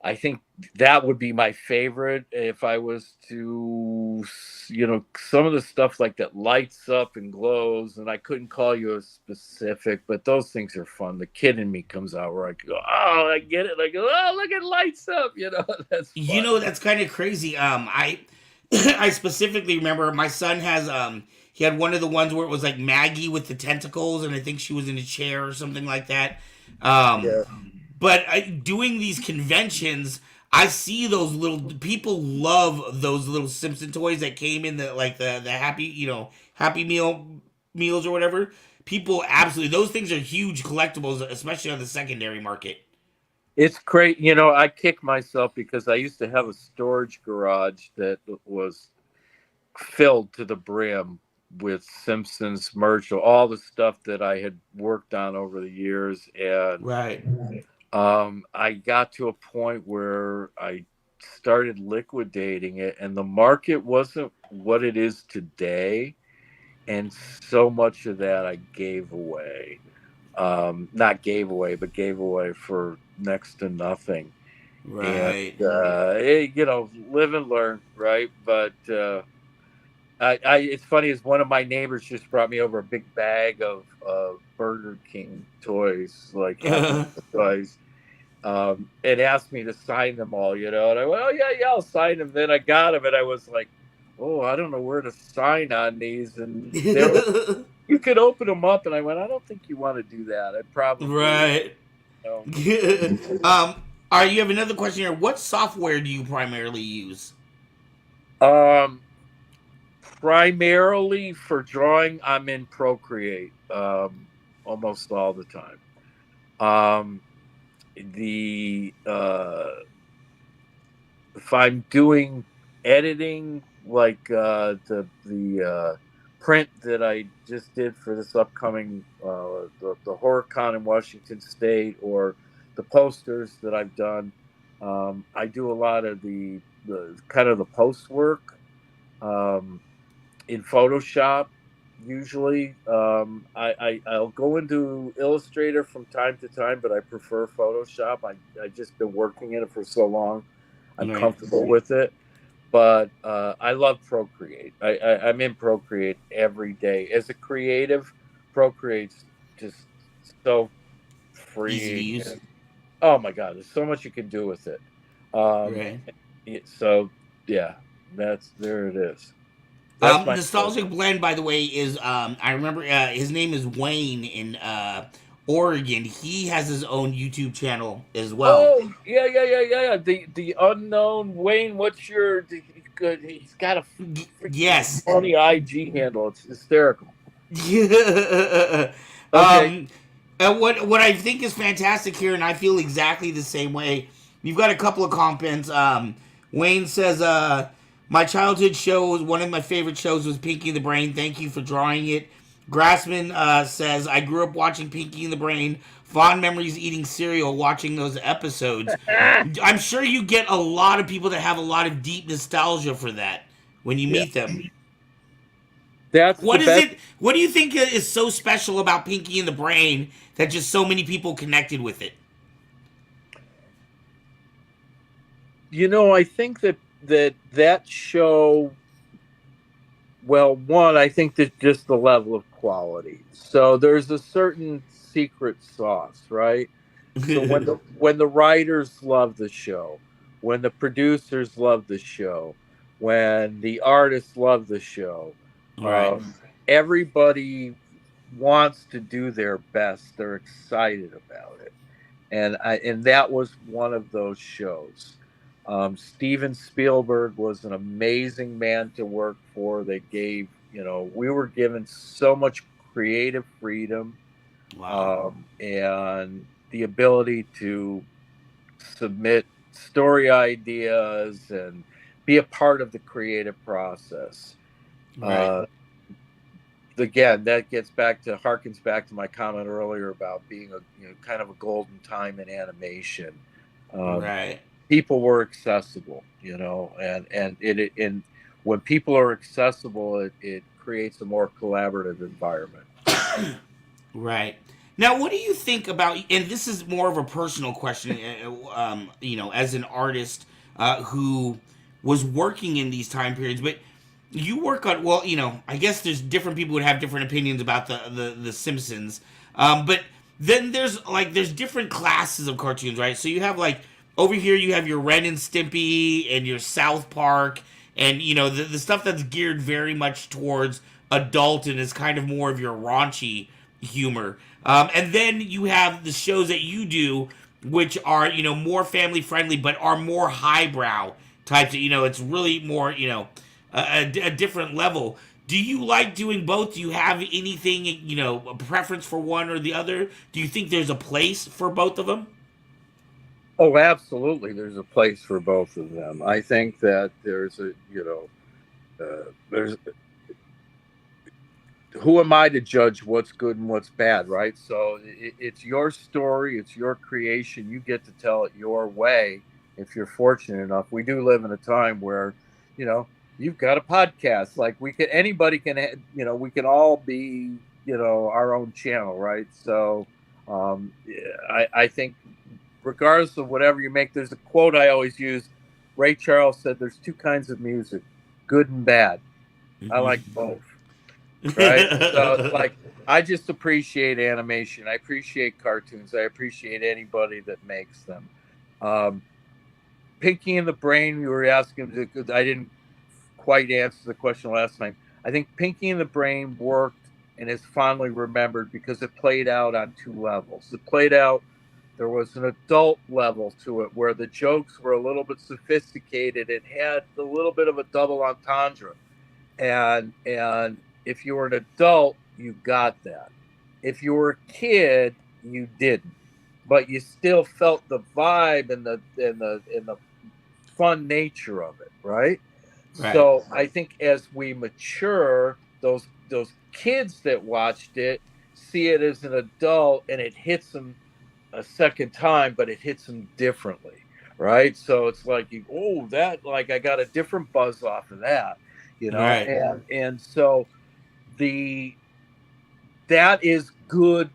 I think that would be my favorite if I was to, some of the stuff like that lights up and glows, and I couldn't call you a specific, but those things are fun. The kid in me comes out where I go, oh, I get it. Like, oh, look, it lights up. That's fun. That's kind of crazy. I I specifically remember my son has he had one of the ones where it was like Maggie with the tentacles, and I think she was in a chair or something like that. Yeah. But doing these conventions, I see those little people love those little Simpson toys that came in the happy Happy meals or whatever. People absolutely, those things are huge collectibles, especially on the secondary market. It's great. I kick myself because I used to have a storage garage that was filled to the brim with Simpsons merch, all the stuff that I had worked on over the years. And Right. I got to a point where I started liquidating it, and the market wasn't what it is today. And so much of that I gave away. Not gave away, but gave away for next to nothing. Right. And live and learn, right? But it's funny, as one of my neighbors just brought me over a big bag of Burger King toys, like Happy Meal toys, and asked me to sign them all, and I went, oh yeah, I'll sign them. Then I got them, and I was like, oh, I don't know where to sign on these, and you could open them up, and I went, I don't think you want to do that. I probably Right. know. All right, you have another question here. What software do you primarily use? Primarily for drawing, I'm in Procreate almost all the time. If I'm doing editing, like the print that I just did for this upcoming the HorrorCon in Washington State, or the posters that I've done, I do a lot of the kind of the post work in Photoshop. Usually, I'll go into Illustrator from time to time, but I prefer Photoshop. I just been working in it for so long, I'm comfortable with it. But I love Procreate. I'm in Procreate every day. As a creative, Procreate's just so free. Easy to use. Oh my God, there's so much you can do with it. Right. So yeah, there it is. Nostalgic Blend, by the way, is I remember his name is Wayne in Oregon. He has his own YouTube channel as well. Oh yeah. The unknown Wayne. What's your? Good. He's got a Yes. funny IG handle. It's hysterical. Okay. And what I think is fantastic here, and I feel exactly the same way. You've got a couple of comments. Wayne says, my childhood show was one of my favorite shows was Pinky and the Brain. Thank you for drawing it. Grassman says, I grew up watching Pinky and the Brain. Fond memories eating cereal, watching those episodes. I'm sure you get a lot of people that have a lot of deep nostalgia for that when you meet them. What do you think is so special about Pinky and the Brain that just so many people connected with it? I think that show Well, one, I think that just the level of quality. So there's a certain secret sauce, right? So when the writers love the show, when the producers love the show, when the artists love the show, Right. um, everybody wants to do their best. They're excited about it, and that was one of those shows. Steven Spielberg was an amazing man to work for. They gave, we were given so much creative freedom, Wow. and the ability to submit story ideas and be a part of the creative process. Right. Uh, Again, that harkens back to my comment earlier about being kind of a golden time in animation. Um, Right. People were accessible, and when people are accessible, it creates a more collaborative environment. Right. Now, what do you think about? And this is more of a personal question. As an artist who was working in these time periods, but you work on. Well, I guess there's different people would have different opinions about the Simpsons. But then there's different classes of cartoons, right? So you have like over here you have your Ren and Stimpy and your South Park, and the stuff that's geared very much towards adult and is kind of more of your raunchy humor. And then you have the shows that you do, which are more family friendly, but are more highbrow types. It's really more a different level. Do you like doing both? Do you have anything a preference for one or the other? Do you think there's a place for both of them? Oh, absolutely. There's a place for both of them. I think that there's who am I to judge what's good and what's bad, right? So it's your story, it's your creation. You get to tell it your way if you're fortunate enough. We do live in a time where, you know, you've got a podcast. Like anybody can, we can all be, our own channel, right? So I think regardless of whatever you make, there's a quote I always use. Ray Charles said, "There's two kinds of music, good and bad. I like both." Right? So it's like I just appreciate animation. I appreciate cartoons. I appreciate anybody that makes them. Um, Pinky and the Brain, you were asking, I didn't quite answer the question last time. I think Pinky and the Brain worked and is fondly remembered because it played out on two levels. It played out, there was an adult level to it where the jokes were a little bit sophisticated. It had a little bit of a double entendre. And if you were an adult, you got that. If you were a kid, you didn't. But you still felt the vibe and the fun nature of it, right? Right. So I think as we mature, those kids that watched it see it as an adult and it hits them a second time, but it hits them differently, right? So it's like that like I got a different buzz off of that, Right. and so the that is good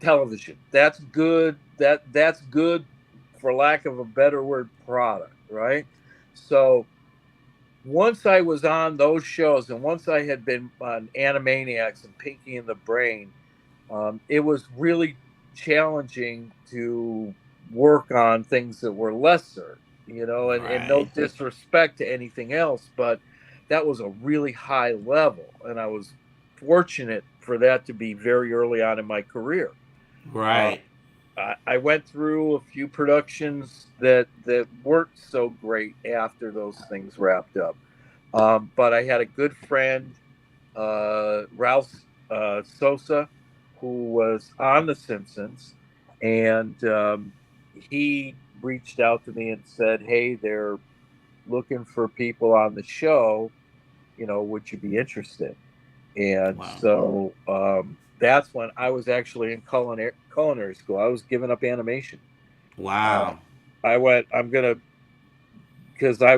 television. That's good. That's good, for lack of a better word, product, right? So once I was on those shows, and once I had been on Animaniacs and Pinky and the Brain, it was really challenging to work on things that were lesser, and no Right. disrespect to anything else, but that was a really high level. And I was fortunate for that to be very early on in my career. Uh, Right. I went through a few productions that weren't so great after those things wrapped up. But I had a good friend, Ralph Sosa, who was on The Simpsons, and he reached out to me and said, "Hey, they're looking for people on the show. Would you be interested?" And Wow. so that's when I was actually in culinary school. I was giving up animation. Uh, Wow. I went. I'm gonna because I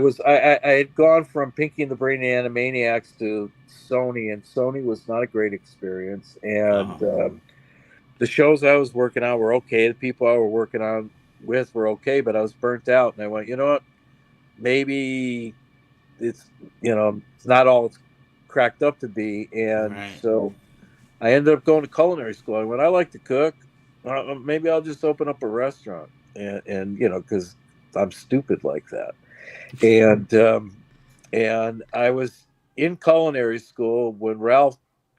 had gone from Pinky and the Brain and Animaniacs to Sony, and Sony was not a great experience. And Oh. the shows I was working on were okay. The people I were working on with were okay, but I was burnt out. And I went, you know what? Maybe it's it's not all it's cracked up to be, and Right. so I ended up going to culinary school. When I like to cook, maybe I'll just open up a restaurant, and because I'm stupid like that. And I was in culinary school when Ralph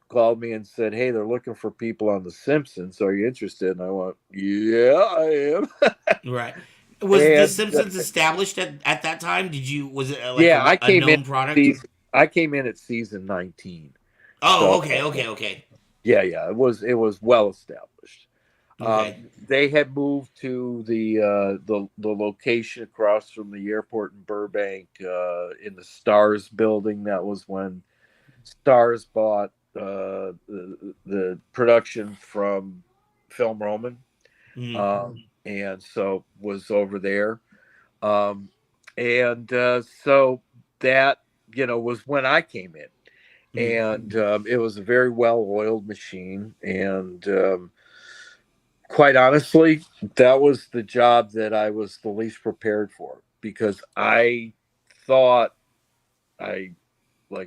called me and said, "Hey, they're looking for people on The Simpsons. Are you interested?" And I went, "Yeah, I am." Right. Was The and Simpsons established at that time? Was it like yeah, a known product? I came in at season 19. Oh, So okay, okay, okay, yeah, it was well established. okay. They had moved to the location across from the airport in Burbank, in the Stars building. That was when Stars bought the production from Film Roman, Mm, and so was over there. Um, and so that was when I came in, mm. and it was a very well-oiled machine, and quite honestly, that was the job that I was the least prepared for, because I thought I I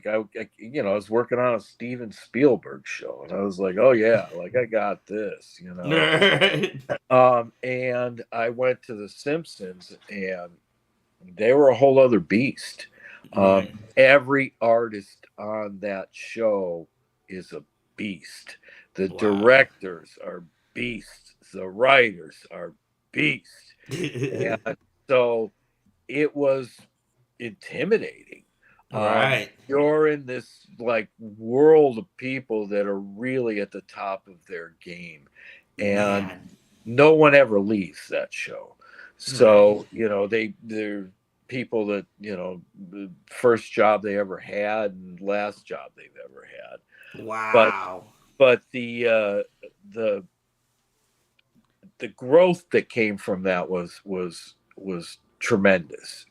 was working on a Steven Spielberg show, and I was like, oh yeah, like I got this. And I went to The Simpsons, and they were a whole other beast. Right. Every artist on that show is a beast. The Wow. directors are beasts. The writers are beasts. And so it was intimidating. Right. You're in this like world of people that are really at the top of their game, and Man. no one ever leaves that show. Right. So they're people that the first job they ever had and last job they've ever had. But Wow. the the growth that came from that was tremendous,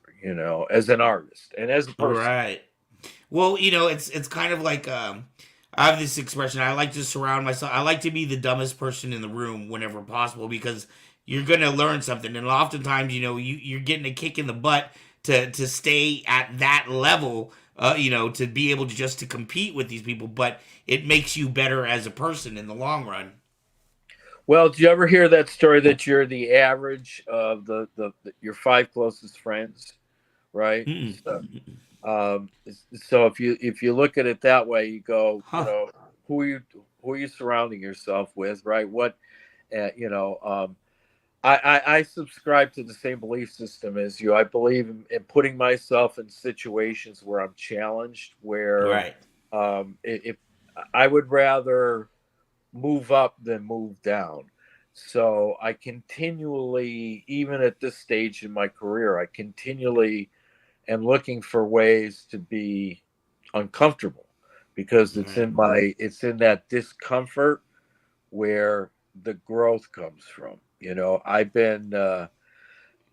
as an artist and as a person. Right. Well, it's kind of like I have this expression. I like to surround myself. I like to be the dumbest person in the room whenever possible, because you're gonna learn something, and oftentimes, you're getting a kick in the butt to stay at that level. To be able to just to compete with these people, but it makes you better as a person in the long run. Well, did you ever hear that story that you're the average of your five closest friends, right? Mm-mm. Um, so if you look at it that way, you go, Huh. who are you surrounding yourself with, right? What, I subscribe to the same belief system as you. I believe in putting myself in situations where I'm challenged, where Right. if I would rather move up than move down. So I continually, even at this stage in my career, I continually am looking for ways to be uncomfortable, because Right. it's in that discomfort where the growth comes from. I've been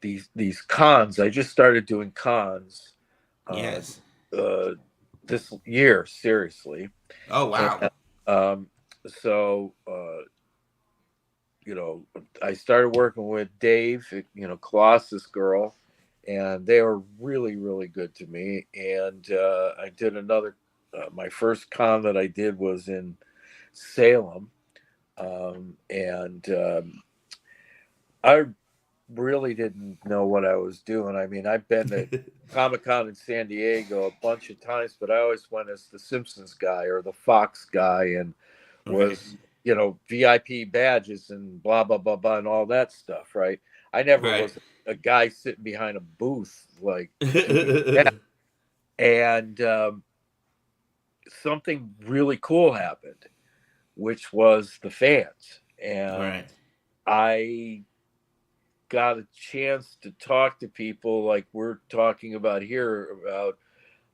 these cons. I just started doing cons uh, Yes. uh, this year, seriously, Oh and wow. um, so I started working with Dave, Colossus Girl, and they were really, really good to me. And I did my first con that I did was in Salem, and I really didn't know what I was doing. I mean, I've been to Comic Con in San Diego a bunch of times, but I always went as the Simpsons guy or the Fox guy, and Right. was VIP badges and blah blah blah blah and all that stuff, right? I never Right. was a guy sitting behind a booth like doing that. And something really cool happened, which was the fans, and Right. I got a chance to talk to people like we're talking about here about.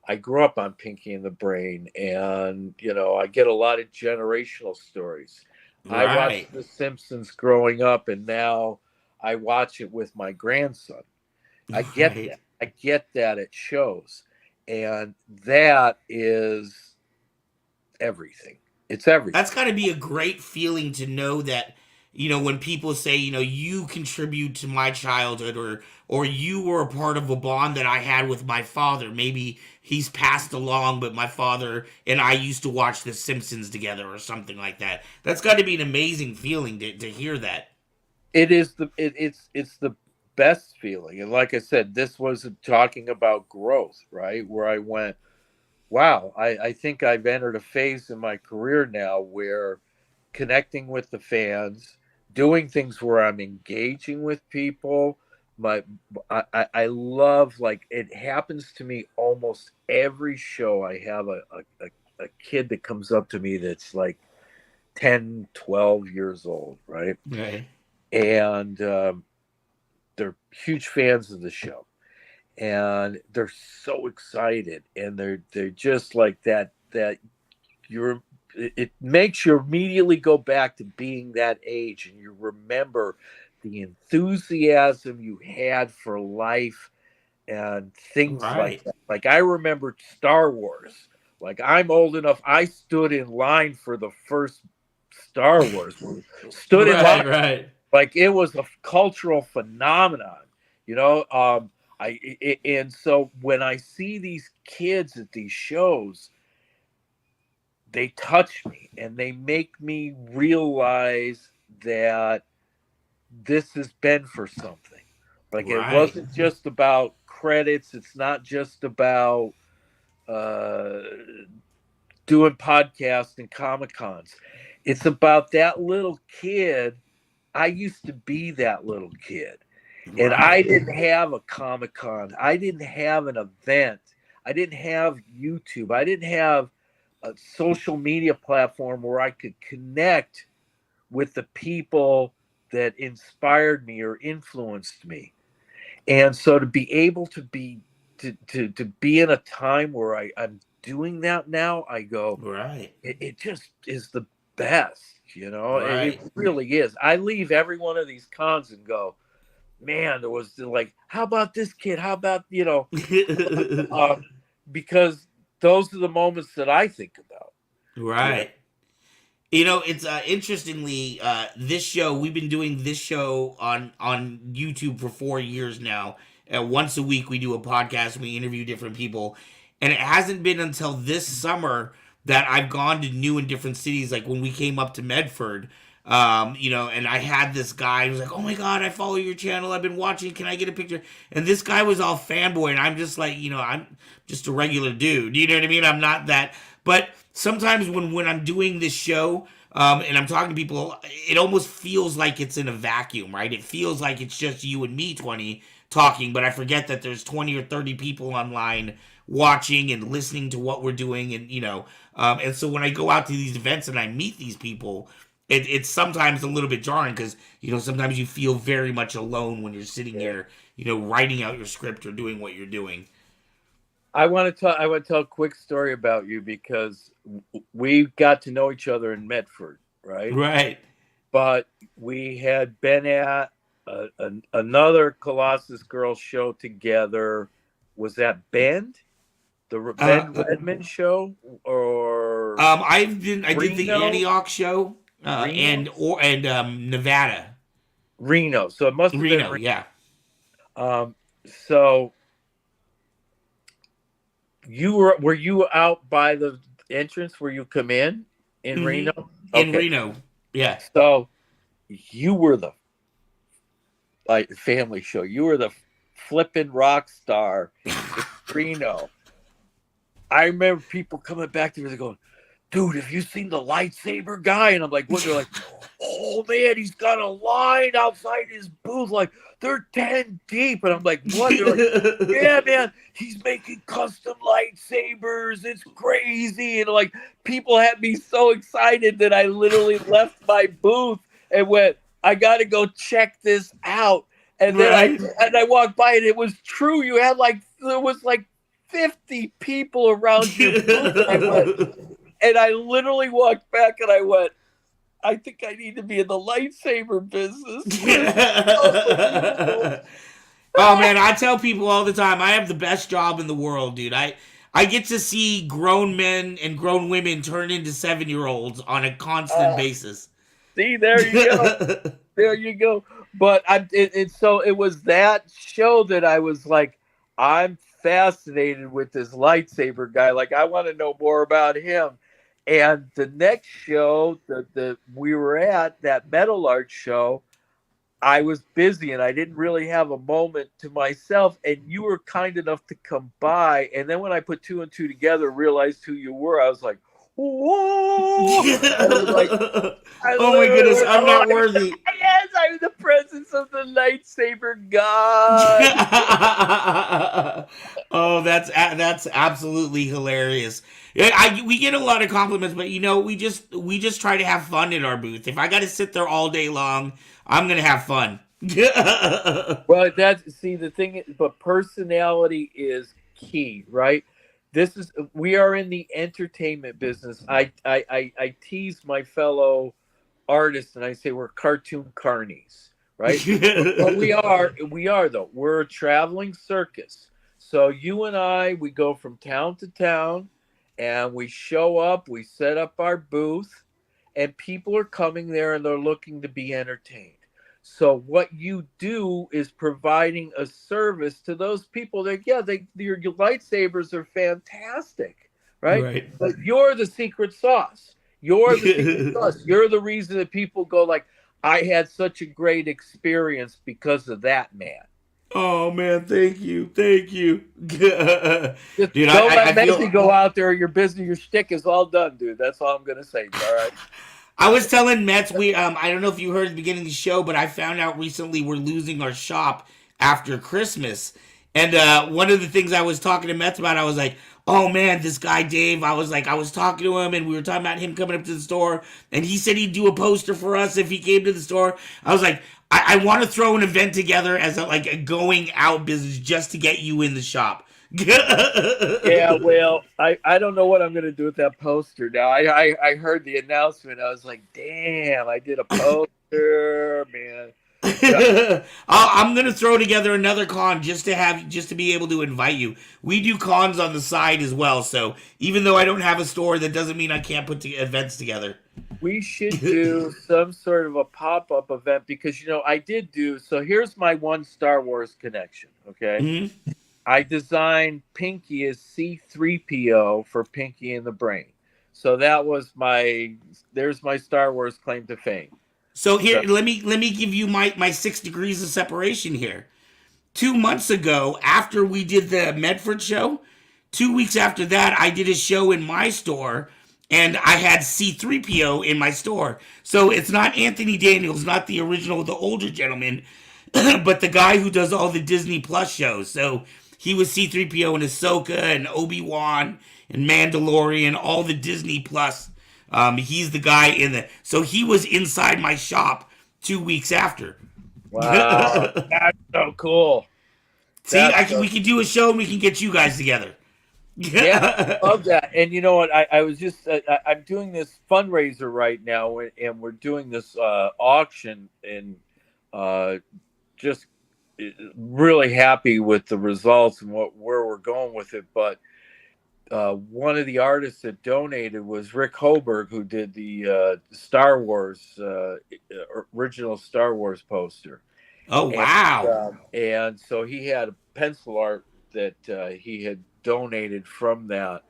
I grew up on Pinky and the Brain, and I get a lot of generational stories. I Right. watched The Simpsons growing up, and now I watch it with my grandson. I get Right. that. I get that it shows, and that is everything. It's everything. That's got to be a great feeling to know that, when people say, you contribute to my childhood, or you were a part of a bond that I had with my father. Maybe he's passed along, but my father and I used to watch The Simpsons together or something like that. That's got to be an amazing feeling to hear that. It is it's the best feeling. And like I said, this was talking about growth, right? Where I went, wow, I think I've entered a phase in my career now where connecting with the fans, doing things where I'm engaging with people. My I love, like, it happens to me almost every show. I have a kid that comes up to me that's like 10, 12 years old, right? Right. And they're huge fans of the show, and they're so excited, and they're just like that you're it makes you immediately go back to being that age, and you remember the enthusiasm you had for life and things like Right. that. Like, I remember Star Wars. Like, I'm old enough, I stood in line for the first Star Wars movie. Stood in line. Right. Like, it was a cultural phenomenon, you know. And so when I see these kids at these shows, they touch me and they make me realize that this has been for something. Like, it Right. wasn't just about credits. It's not just about uh, doing podcasts and Comic Cons. It's about that little kid. I used to be that little kid. And I Right. didn't have a Comic Con. I didn't have an event. I didn't have YouTube. I didn't have a social media platform where I could connect with the people that inspired me or influenced me. And so to be able to be in a time where I'm doing that now, I go, Right. it just is the best, you know. Right. It really is. I leave every one of these cons and go, man, there was like, how about this kid? How about, because those are the moments that I think about. Right. It's interestingly, this show, we've been doing this show on YouTube for 4 years now. Once a week, we do a podcast and we interview different people. And it hasn't been until this summer that I've gone to new and different cities. Like when we came up to Medford, and I had this guy who was like, "Oh my God, I follow your channel. I've been watching. Can I get a picture?" And this guy was all fanboy. And I'm just like, I'm just a regular dude. You know what I mean? I'm not that. But sometimes when I'm doing this show, and I'm talking to people, it almost feels like it's in a vacuum, right? It feels like it's just you and me, 20, talking, but I forget that there's 20 or 30 people online watching and listening to what we're doing, and so when I go out to these events and I meet these people, it's sometimes a little bit jarring because, sometimes you feel very much alone when you're sitting here, writing out your script or doing what you're doing. I want to tell a quick story about you because we got to know each other in Medford, right? Right. But we had been at another Colossus Girls show together. Was that Bend? The Ben Redmond show? Or I did the Antioch show, and Nevada. Reno. So it must have been Reno. Yeah. So were you out by the entrance where you come in Reno? In Reno, yeah. So you were the family show. You were the flipping rock star in Reno. I remember people coming back to me and going, "Dude, have you seen the lightsaber guy?" And I'm like, "What?" They're like, "Oh man, he's got a line outside his booth, like they're 10 deep." And I'm like, "What?" They're like, "Yeah, man, he's making custom lightsabers. It's crazy." And like, people had me so excited that I literally left my booth and went, "I got to go check this out." And then I walked by and it was true. You had there was 50 people around your booth. And I literally walked back and I went, "I think I need to be in the lightsaber business." Oh man, I tell people all the time, I have the best job in the world, dude. I get to see grown men and grown women turn into 7-year-olds on a constant basis. See, there you go. There you go. But so it was that show that I was like, I'm fascinated with this lightsaber guy. Like, I want to know more about him. And the next show that we were at, that metal art show, I was busy and I didn't really have a moment to myself. And you were kind enough to come by. And then when I put two and two together, realized who you were, I was like, whoa! I was like, oh my goodness, I'm not worthy. Yes, I'm in the presence of the lightsaber god. Oh, that's absolutely hilarious. Yeah, we get a lot of compliments, but we just try to have fun in our booth. If I got to sit there all day long, I'm gonna have fun. Well, the thing is, but personality is key, right? We are in the entertainment business. I tease my fellow artists and I say we're cartoon carnies, right? But we are though. We're a traveling circus. So you and I, we go from town to town and we show up, we set up our booth, and people are coming there and they're looking to be entertained. So what you do is providing a service to those people that, your lightsabers are fantastic, right? Right. But you're the secret sauce. You're the secret sauce. You're the reason that people go like, I had such a great experience because of that man. Oh man, thank you. Just Dude, don't let Messi feel... go out there. Your business, your shtick is all done, dude. That's all I'm gonna say. All right. I was telling Mets, I don't know if you heard at the beginning of the show, but I found out recently we're losing our shop after Christmas. And one of the things I was talking to Mets about, I was like, oh man, this guy Dave, I was talking to him and we were talking about him coming up to the store and he said he'd do a poster for us if he came to the store. I was like, I want to throw an event together as a going out business just to get you in the shop. Yeah, well, I don't know what I'm going to do with that poster now. I heard the announcement. I was like, damn, I did a poster, man. I'm gonna throw together another con just to be able to invite you. We do cons on the side as well, so even though I don't have a store, that doesn't mean I can't put events together. We should do some sort of a pop-up event because I did do. So here's my one Star Wars connection. Okay, Mm-hmm. I designed Pinky as C-3PO for Pinky and the Brain. So that was there's my Star Wars claim to fame. So here, let me give you my 6 degrees of separation here. 2 months ago, after we did the Medford show, 2 weeks after that, I did a show in my store, and I had C-3PO in my store. So it's not Anthony Daniels, not the original, the older gentleman, but the guy who does all the Disney Plus shows. So he was C-3PO in Ahsoka and Obi-Wan and Mandalorian, all the Disney Plus. He's the guy so he was inside my shop 2 weeks after. Wow, that's so cool. We can do a show and we can get you guys together. Yeah, I love that. And you know what? I was just I'm doing this fundraiser right now, and we're doing this auction, and just really happy with the results and where we're going with it. But one of the artists that donated was Rick Hoberg, who did the Star Wars original Star Wars poster. Oh wow! And so he had a pencil art that he had donated from that,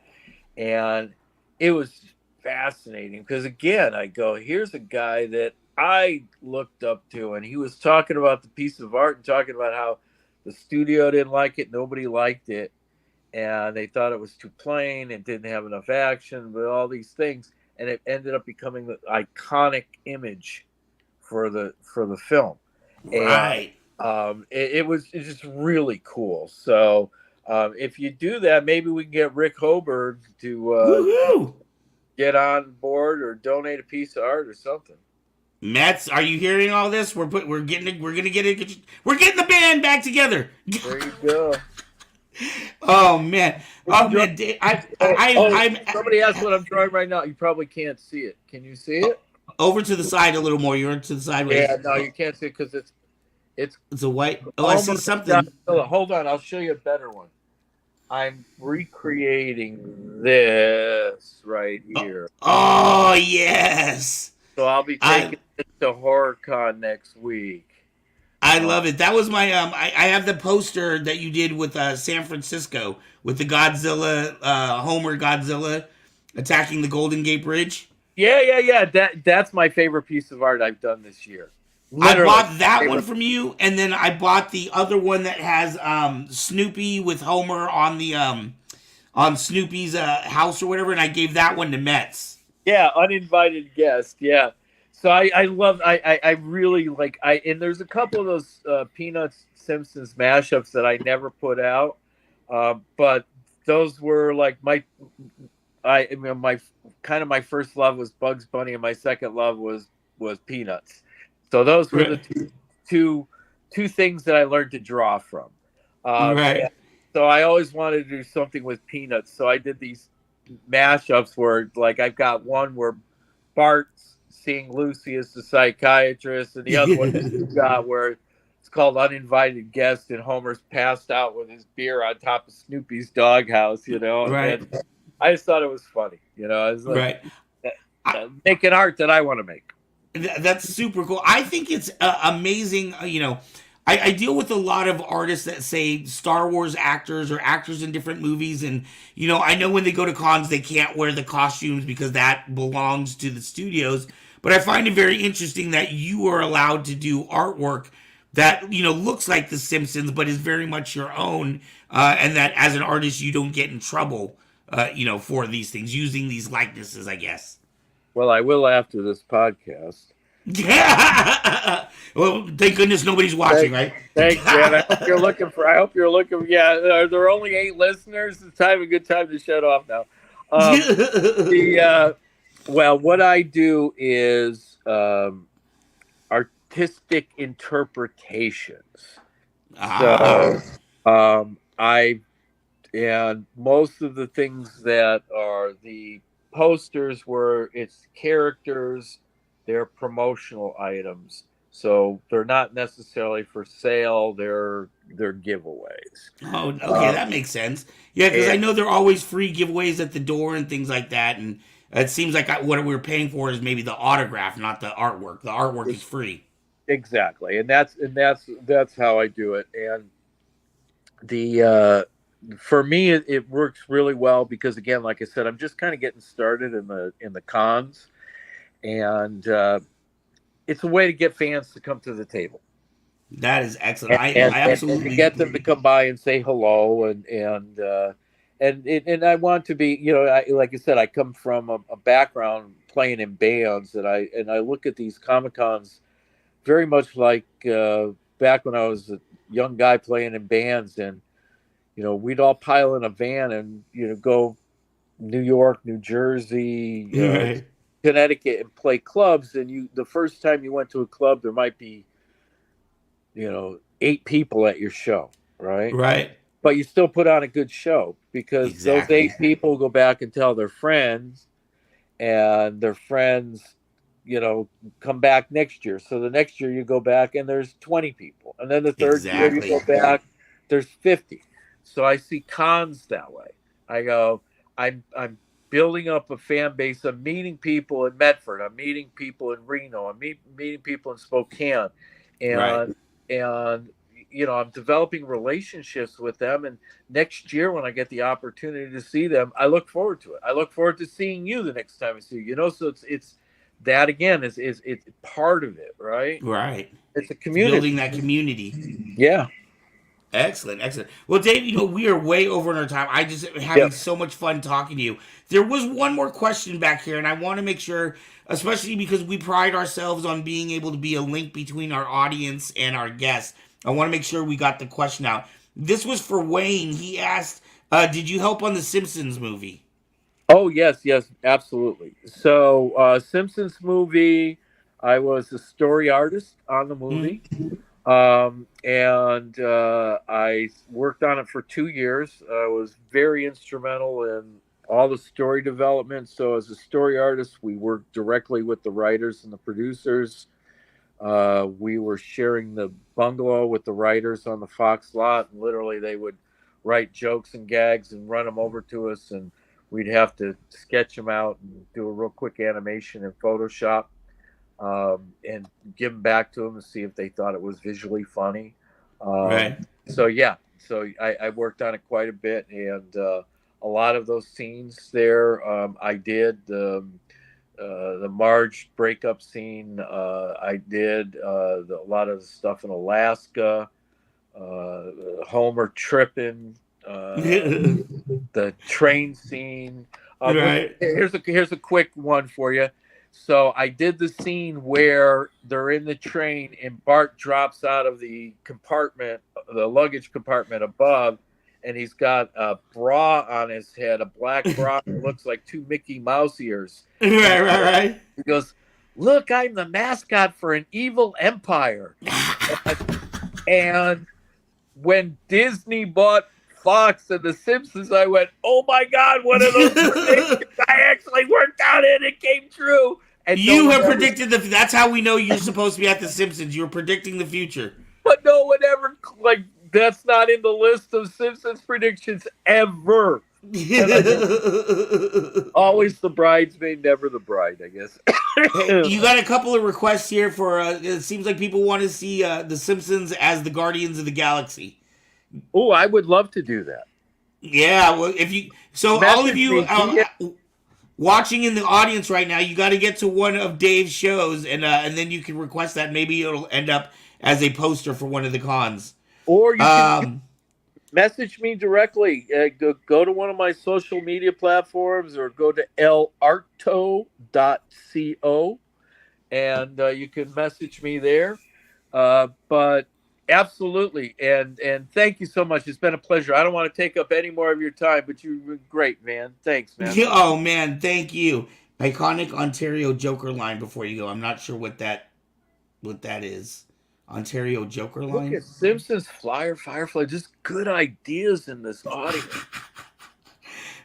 and it was fascinating because again, I go, here's a guy that I looked up to, and he was talking about the piece of art and talking about how the studio didn't like it, nobody liked it. And they thought it was too plain, it didn't have enough action, but all these things, and it ended up becoming the iconic image for the film. Right. And, it's just really cool. So if you do that, maybe we can get Rick Hoberg to get on board or donate a piece of art or something. Mets, are you hearing all this? We're getting the band back together. There you go. Oh man! Somebody asked what I'm drawing right now. You probably can't see it. Can you see it? Over to the side a little more. You're to the side. Yeah, no, you can't see it because it's a white. Oh, I see something. Hold on, I'll show you a better one. I'm recreating this right here. Oh yes. So I'll be taking this to HorrorCon next week. I love it. That was my I have the poster that you did with San Francisco with the Godzilla, Homer Godzilla attacking the Golden Gate Bridge. Yeah. That's my favorite piece of art I've done this year. I Literally. bought that one from you, and then I bought the other one that has Snoopy with Homer on Snoopy's house or whatever, and I gave that one to Mets. Yeah, uninvited guest. Yeah. So I love I really like and there's a couple of those Peanuts Simpsons mashups that I never put out, but those were like I mean, my kind of my first love was Bugs Bunny, and my second love was Peanuts. So those were the two things that I learned to draw from. Right. So I always wanted to do something with Peanuts. So I did these mashups where, like, I've got one where Bart's seeing Lucy as the psychiatrist, and the other one is got where it's called Uninvited Guest, and Homer's passed out with his beer on top of Snoopy's doghouse. Right. And I just thought it was funny. I was like, right. Making art that I want to make. That's super cool. I think it's amazing. I deal with a lot of artists that say Star Wars actors or actors in different movies. And, I know when they go to cons, they can't wear the costumes because that belongs to the studios. But I find it very interesting that you are allowed to do artwork that, looks like The Simpsons, but is very much your own. And that as an artist, you don't get in trouble, for these things, using these likenesses, I guess. Well, I will after this podcast. Yeah. Well, thank goodness nobody's watching, right? Thanks, man. I hope you're looking. Yeah, there are only 8 listeners. It's a good time to shut off now. Well, what I do is artistic interpretations. So, and most of the things that are the posters where it's characters, they're promotional items, so they're not necessarily for sale. They're giveaways. Oh, okay, that makes sense. Yeah, because I know there are always free giveaways at the door and things like that, and it seems like what we're paying for is maybe the autograph, not the artwork. The artwork is free. Exactly, and that's how I do it. And for me, it works really well because, again, like I said, I'm just kind of getting started in the cons, and it's a way to get fans to come to the table. That is excellent. I absolutely and to get them to come by and say hello, and I want to be, like I said, I come from a background playing in bands, and I look at these Comic-Cons very much like back when I was a young guy playing in bands, and we'd all pile in a van and go New York, New Jersey, right. Connecticut, and play clubs. And the first time you went to a club, there might be 8 people at your show, right? Right. But you still put on a good show because those 8 people go back and tell their friends, and their friends come back next year. So the next year you go back and there's 20 people, and then the third year you go back, there's 50. So I see cons that way. I go, I'm building up a fan base. I'm meeting people in Medford. I'm meeting people in Reno. I'm meeting people in Spokane, and I'm developing relationships with them. And next year, when I get the opportunity to see them, I look forward to it. I look forward to seeing you the next time I see you. So it's that again is part of it, right? Right. It's a community. Building that community. Yeah. Excellent. Well, Dave, we are way over in our time. I just having so much fun talking to you. There was one more question back here, and I want to make sure, especially because we pride ourselves on being able to be a link between our audience and our guests. I want to make sure we got the question out. This was for Wayne. He asked, did you help on the Simpsons movie? Oh, yes, absolutely. So, Simpsons movie, I was a story artist on the movie. And I worked on it for 2 years. I was very instrumental in all the story development. So as a story artist, we worked directly with the writers and the producers. We were sharing the bungalow with the writers on the Fox lot. And literally, they would write jokes and gags and run them over to us, and we'd have to sketch them out and do a real quick animation in Photoshop. and give them back to them and see if they thought it was visually funny. Right. So yeah, so I worked on it quite a bit, and a lot of those scenes there, I did. The Marge breakup scene, I did. A lot of the stuff in Alaska, Homer tripping, the train scene. Right. Here's a quick one for you. So I did the scene where they're in the train and Bart drops out of the compartment, the luggage compartment above, and he's got a bra on his head, a black bra that looks like two Mickey Mouse ears. Right. He goes, "Look, I'm the mascot for an evil empire." And when Disney bought Fox and The Simpsons, I went, "Oh my God, one of those predictions I actually worked out and it came true." And you have predicted that's how we know you're supposed to be at The Simpsons. You're predicting the future. But no one ever, that's not in the list of Simpsons predictions ever. Always the bridesmaid, never the bride, I guess. Hey, you got a couple of requests here for, it seems like people want to see The Simpsons as the Guardians of the Galaxy. Oh, I would love to do that. Yeah, well, all of you watching in the audience right now, you got to get to one of Dave's shows, and then you can request that. Maybe it'll end up as a poster for one of the cons. Or you can message me directly. Go to one of my social media platforms or go to larto.co, and you can message me there. But absolutely, and thank you so much. It's been a pleasure. I don't want to take up any more of your time, but you've been great, man. Thanks, man. Oh man, thank you. Iconic Ontario Joker line before you go. I'm not sure what that is. Ontario Joker line. Look at Simpsons Firefly. Just good ideas in this audience.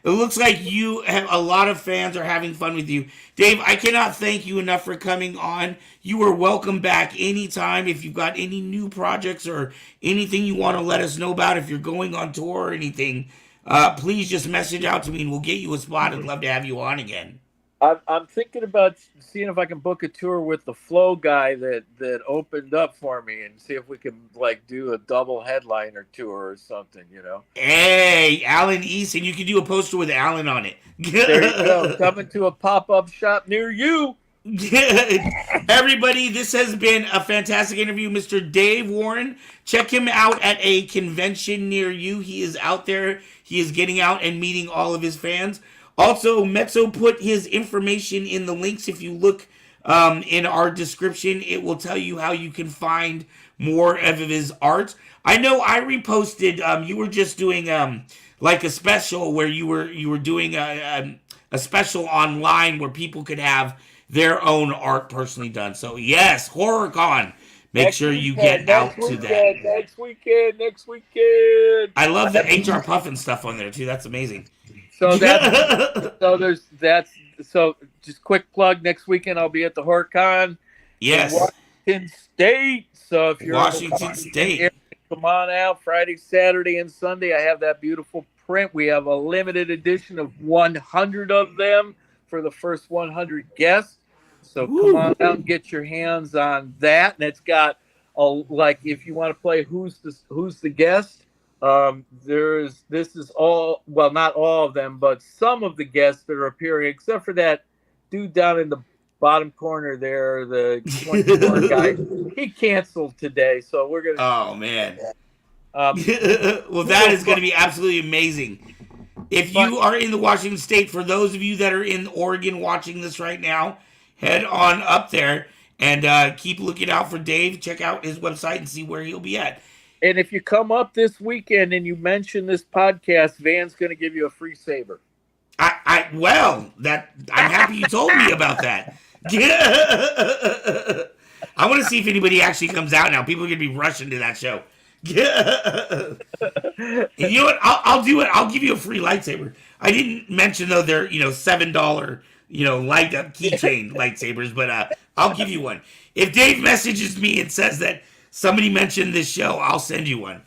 It looks like you have a lot of fans are having fun with you. Dave, I cannot thank you enough for coming on. You are welcome back anytime. If you've got any new projects or anything you want to let us know about, if you're going on tour or anything, please just message out to me and we'll get you a spot. I'd love to have you on again. I'm thinking about seeing if I can book a tour with the Flow guy that opened up for me and see if we can do a double headliner tour or something, Hey, Alan Eason, you can do a poster with Alan on it. There you go. Coming to a pop-up shop near you. Everybody, this has been a fantastic interview. Mr. Dave Warren, check him out at a convention near you. He is out there. He is getting out and meeting all of his fans. Also, Mezzo put his information in the links. If you look in our description, it will tell you how you can find more of his art. I know I reposted, you were just doing a special where you were doing a special online where people could have their own art personally done. So yes, HorrorCon. Make sure you get out to that. Next weekend. I love the HR Puffin stuff on there too. That's amazing. So just quick plug. Next weekend I'll be at the HorrorCon. Yes. In Washington State. So if you're Washington State, come on out Friday, Saturday, and Sunday. I have that beautiful print. We have a limited edition of 100 of them for the first 100 guests. So come on out and get your hands on that. And it's got if you want to play who's the guest. This is all, well, not all of them, but some of the guests that are appearing, except for that dude down in the bottom corner there, the 24 guy. He canceled today, so we're gonna. Oh man. Well, that is going to be absolutely amazing. If you are in the Washington State, for those of you that are in Oregon watching this right now, head on up there and keep looking out for Dave. Check out his website and see where he'll be at. And if you come up this weekend and you mention this podcast, Van's going to give you a free Saber. I'm happy you told me about that. I want to see if anybody actually comes out now. People are going to be rushing to that show. And you know what? I'll do it. I'll give you a free lightsaber. I didn't mention though they're $7 light up keychain lightsabers, but I'll give you one. If Dave messages me and says that somebody mentioned this show, I'll send you one.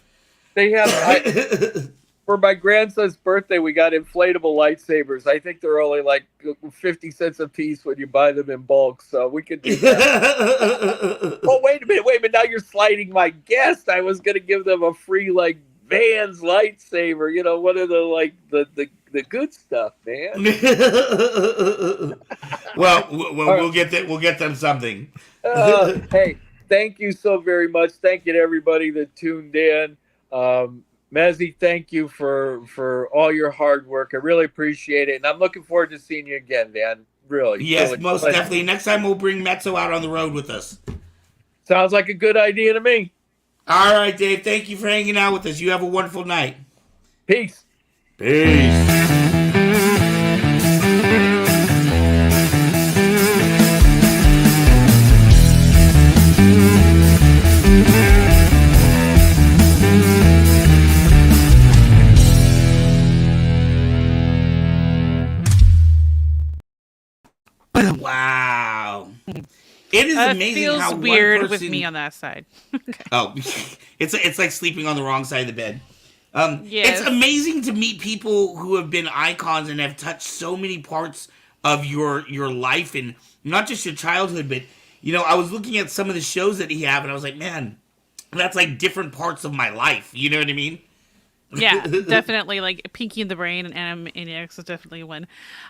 They have for my grandson's birthday, we got inflatable lightsabers. I think they're only like 50 cents a piece when you buy them in bulk, so we could do that. Oh, wait a minute. Now you're slighting my guest. I was going to give them a free, like, Vans lightsaber, one of the good stuff, man. Well, we'll get them something. Hey, thank you so very much. Thank you to everybody that tuned in. Mezzy, thank you for all your hard work. I really appreciate it, and I'm looking forward to seeing you again, man. Really. Yes, really. most definitely. Next time we'll bring Mezzo out on the road with us. Sounds like a good idea to me. All right, Dave. Thank you for hanging out with us. You have a wonderful night. Peace. Peace. Wow. It is amazing feels how weird one person... with me on that side. Okay. Oh, it's like sleeping on the wrong side of the bed. Yes. It's amazing to meet people who have been icons and have touched so many parts of your life, and not just your childhood, but I was looking at some of the shows that he have, and I was like, man, that's like different parts of my life. You know what I mean? Yeah, definitely. Like Pinky and the Brain and Animaniacs is definitely one.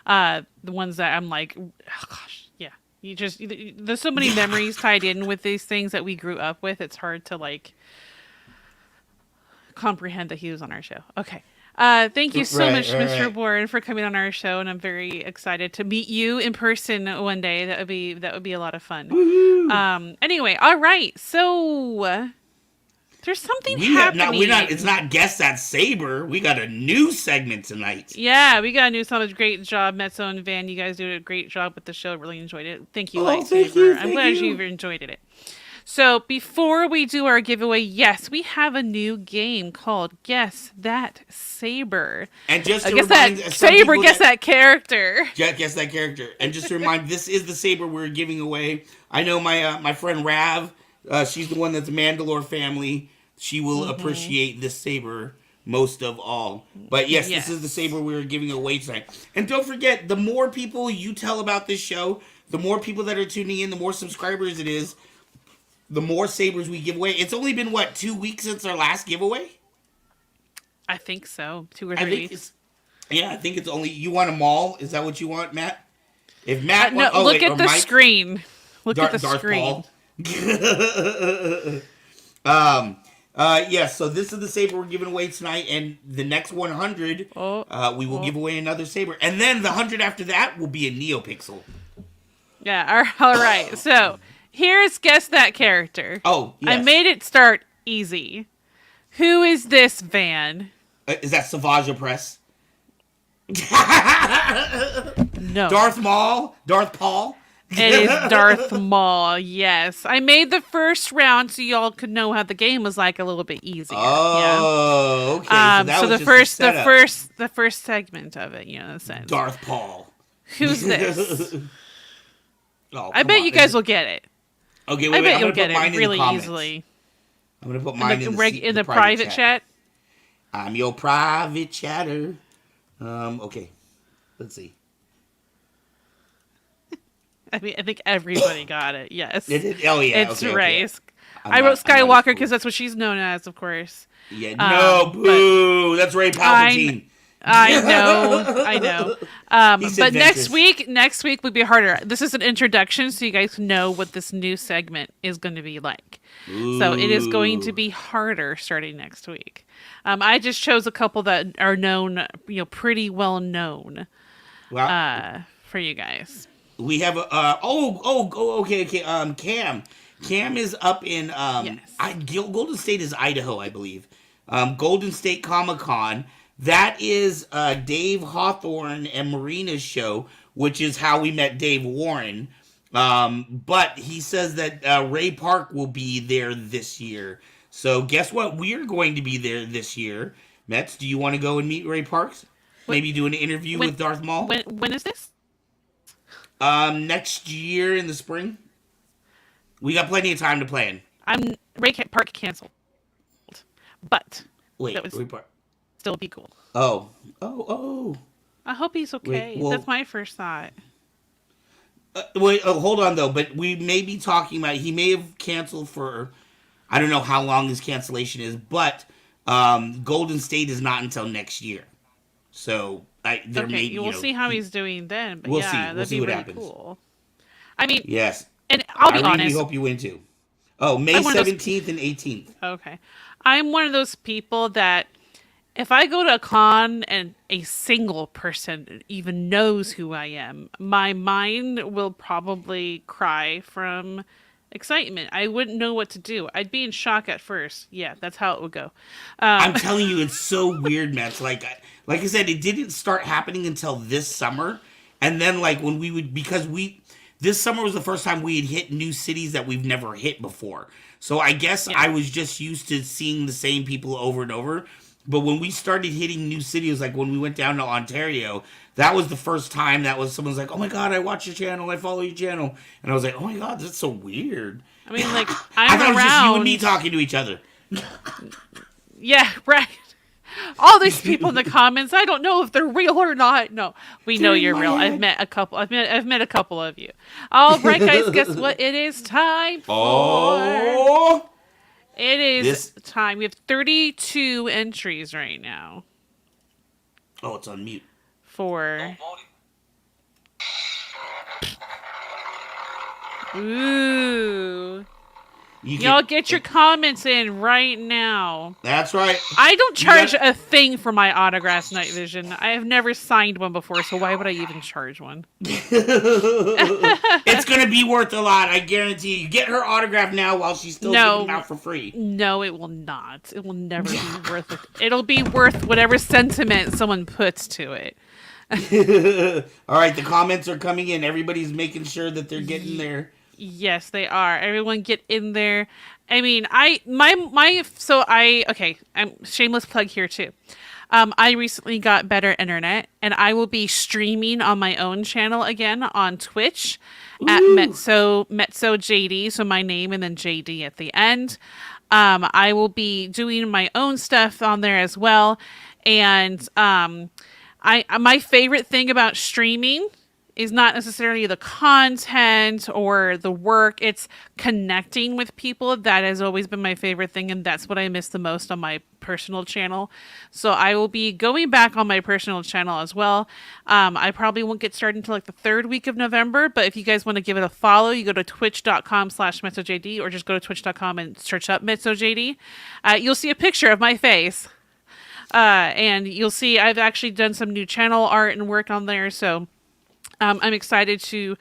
The ones that I'm like, oh gosh, yeah. There's so many memories tied in with these things that we grew up with. It's hard to like comprehend that he was on our show. Okay. Thank you so much, Mr. Warren, for coming on our show, and I'm very excited to meet you in person one day. That would be a lot of fun. Anyway, all right. So there's something happening. It's not Guess That Saber. We got a new segment tonight. Yeah, we got a new segment. Great job, Mezzo and Van. You guys did a great job with the show. Really enjoyed it. Thank you, Lightsaber. I'm glad you've enjoyed it. So before we do our giveaway, yes, we have a new game called Guess That Saber. And just to guess that Saber, guess that character. Guess that character. And just to remind, this is the Saber we're giving away. I know my friend Rav, she's the one that's a Mandalore family. She will appreciate this Saber most of all. But yes, this is the Saber we're giving away tonight. And don't forget, the more people you tell about this show, the more people that are tuning in, the more subscribers it is, the more Sabers we give away. It's only been, 2 weeks since our last giveaway? I think so. 2 or 3 weeks. I think it's only... You want them all? Is that what you want, Matt? If Matt... look at the screen. Look at the screen. Yes, so this is the Saber we're giving away tonight, and the next 100, we will give away another Saber. And then the 100 after that will be a NeoPixel. Yeah, all right. So... Here's Guess That Character. Oh, yes. I made it start easy. Who is this, Van? Is that Savage Press? No. Darth Maul? Darth Paul? It is Darth Maul, yes. I made the first round so y'all could know how the game was like a little bit easier. Oh, okay. So that was the first segment of it, in a sense. Darth Paul. Who's this? I bet you guys will get it. Okay, I bet you'll get it really easily. I'm going to put mine in the private chat. I'm your private chatter. Okay. Let's see. I think everybody got it. Yes. Oh, yeah. It's Reyes. I wrote Skywalker because that's what she's known as, of course. Yeah, no, boo. That's Rey Palpatine. I know. But next week would be harder. This is an introduction, so you guys know what this new segment is going to be like. Ooh. So it is going to be harder starting next week. I just chose a couple that are known, pretty well known, for you guys. We have okay. Cam is up in Golden State is Idaho, I believe. Golden State Comic-Con. That is Dave Hawthorne and Marina's show, which is how we met Dave Warren. But he says that Ray Park will be there this year. So guess what? We're going to be there this year. Mets, do you want to go and meet Ray Parks? Maybe do an interview with Darth Maul? When is this? Next year in the spring. We got plenty of time to plan. Ray Park canceled. But... Wait, Ray Park... still be cool. Oh. I hope he's Wait, okay. well, That's my first thought. wait, hold on though. But we may be talking about he may have canceled for I don't know how long his cancellation is, but Golden State is not until next year. So there Okay, may you will see how he's doing then. But we'll see. yeah, We'll that'd see be what really happens. cool. I mean, Yes, and I'll I be really honest. hope you win too. Oh, May I'm one of those 17th and 18th. Okay. I'm one of those people that if I go to a con and a single person even knows who I am, my mind will probably cry from excitement. I wouldn't know what to do. I'd be in shock at first. Yeah, that's how it would go. I'm telling you, it's so weird, man. It's like I said, it didn't start happening until this summer, and then like when we would because we this summer was the first time we had hit new cities that we've never hit before. So I guess Yeah. I was just used to seeing the same people over and over. But when we started hitting new cities, like when we went down to Ontario, that was the first time that was someone's like, "Oh my god, I watch your channel, I follow your channel," and I was like, "Oh my god, that's so weird." I mean, like, I I'm thought it was just you and me around. talking to each other. Yeah, right. All these people in the comments, I don't know if they're real or not. No, we know They're in you're my real. head. I've met a couple of you. All right, guys, guess what? It is time for. Oh. It is This- time. We have 32 entries right now Oh, it's on mute. for. Ooh. You Y'all can- get your comments in right now. That's right. I don't charge got- a thing for my autographs, Night Vision. I have never signed one before, so why would I even charge one? It's gonna be worth a lot, I guarantee you. Get her autograph now while she's still No. giving them out for free. No, it will not. It will never be worth it. It'll be worth whatever sentiment someone puts to it. All right, the comments are coming in. Everybody's making sure that they're getting there. Yes, they are. Everyone get in there. I mean, I'm shameless plug here too. I recently got better internet, and I will be streaming on my own channel again on Twitch at Metso JD. So my name and then JD at the end. I will be doing my own stuff on there as well, and my favorite thing about streaming is not necessarily the content or the work. It's connecting with people. That has always been my favorite thing, and that's what I miss the most on my personal channel. So I will be going back on my personal channel as well. I probably won't get started until like the third week of November, but if you guys want to give it a follow, you go to twitch.com/MetzoJD or just go to twitch.com and search up MetzoJD. You'll see a picture of my face. And you'll see I've actually done some new channel art and work on there, so I'm excited to.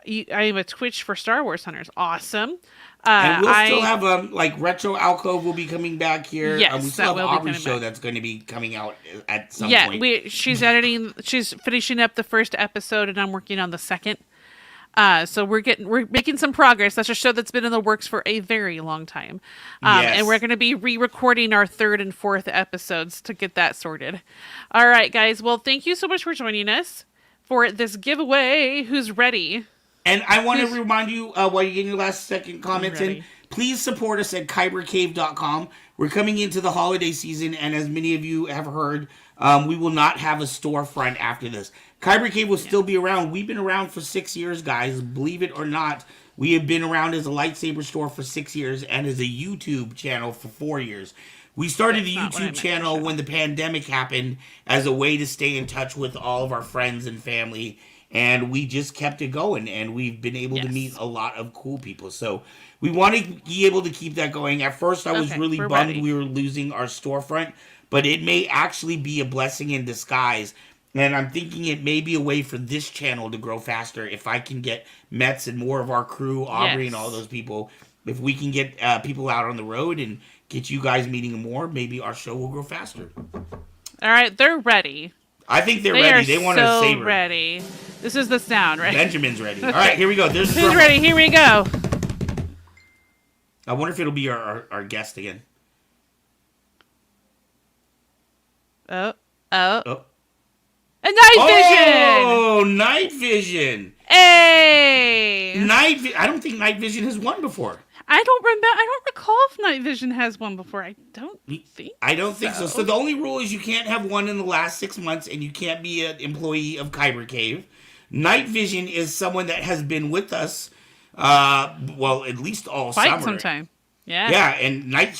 I am a Twitch for Star Wars Hunters. Awesome. And we'll still have like Retro Alcove will be coming back here. Yes, we still that have will be Aubrey's coming show back. that's going to be coming out at some Yeah, point. she's editing. She's finishing up the first episode, and I'm working on the second. So we're making some progress. That's a show that's been in the works for a very long time. Yes. And we're going to be re-recording our third and fourth episodes to get that sorted. All right, guys. Well, thank you so much for joining us for this giveaway. Who's ready? And I want to remind you, while you're getting your last second comments in, ready. please support us at kybercave.com. We're coming into the holiday season, and as many of you have heard, we will not have a storefront after this. Kyber Cave will still be around. We've been around for 6 years, guys. Believe it or not, we have been around as a lightsaber store for 6 years and as a YouTube channel for 4 years. We started the That's not what I YouTube meant to channel show. when the pandemic happened as a way to stay in touch with all of our friends and family. And we just kept it going, and we've been able to Yes. meet a lot of cool people. So we want to be able to keep that going. At first, I was Okay, really we're bummed ready. we were losing our storefront, but it may actually be a blessing in disguise. And I'm thinking it may be a way for this channel to grow faster if I can get Mets and more of our crew, Aubrey and Yes. all those people. If we can get people out on the road and get you guys meeting more, maybe our show will grow faster. All right, they're ready. I think they're They ready. are They want so a saber. ready. This is the sound, right? Benjamin's ready. All right, here we go. There's the Who's drum. ready? Here we go. I wonder if it'll be our guest again. Oh. Oh. A night vision! Oh, night vision. Hey! I don't think night vision has won before. I don't recall if Night Vision has one before. I don't think so. So the only rule is you can't have one in the last 6 months, and you can't be an employee of Kyber Cave. Night Vision is someone that has been with us, well, at least all quite summer. some time. Yeah. Yeah, and Night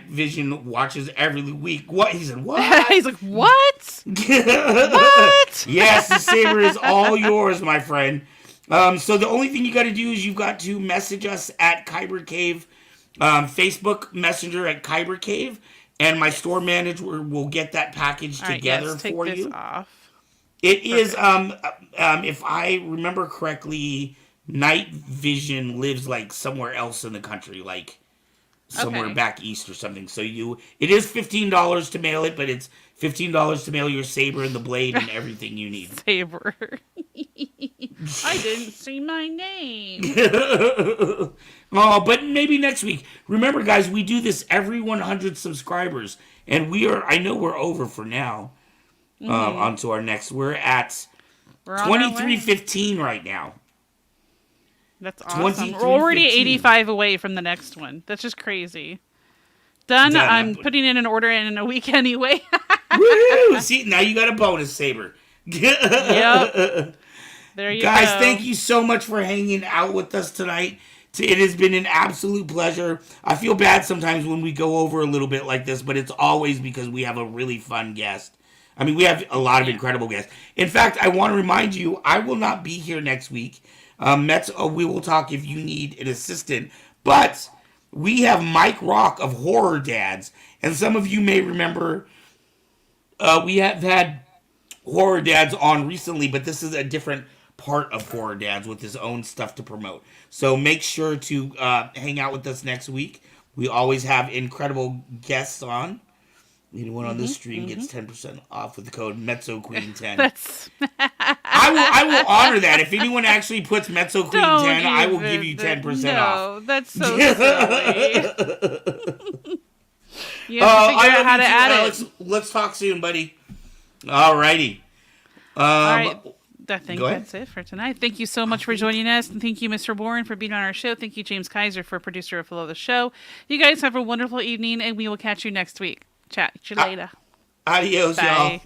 Vision watches every week. What? He said, what? He's like, what? What? Yes, the Saber is all yours, my friend. So the only thing you got to do is you've got to message us at Kyber Cave, Facebook Messenger at Kyber Cave, and my store manager will get that package together for you. Take this off. It is, if I remember correctly, Night Vision lives like somewhere else in the country, like somewhere back east or something. So it is $15 to mail it, but it's $15 to mail your Saber and the blade and everything you need. Saber. I didn't see my name. Oh, but maybe next week. Remember, guys, we do this every 100 subscribers, and I know we're over for now. On to our next. We're at 2315 right now. That's awesome. We're already 85 away from the next one. That's just crazy. Done. I'm putting in an order in a week anyway. Woo! See, now you got a bonus, Saber. Yep. There you go. Guys, thank you so much for hanging out with us tonight. It has been an absolute pleasure. I feel bad sometimes when we go over a little bit like this, but it's always because we have a really fun guest. I mean, we have a lot of incredible guests. In fact, I want to remind you, I will not be here next week. We will talk if you need an assistant. But we have Mike Rock of Horror Dads. And some of you may remember we have had Horror Dads on recently, but this is a different part of Horror Dads with his own stuff to promote. So make sure to hang out with us next week. We always have incredible guests on. Anyone on this stream gets 10% off with the code MezzoQueen10. That's... I will honor that. If anyone actually puts MezzoQueen10, I will give you 10% off. No, that's so silly. You have to figure out how to add it. Let's talk soon, buddy. Alrighty. All right. I think that's it for tonight. Thank you so much for joining us. And thank you, Mr. Warren, for being on our show. Thank you, James Kaiser, for producer of the show. You guys have a wonderful evening, and we will catch you next week. Chat you later. Adios, y'all.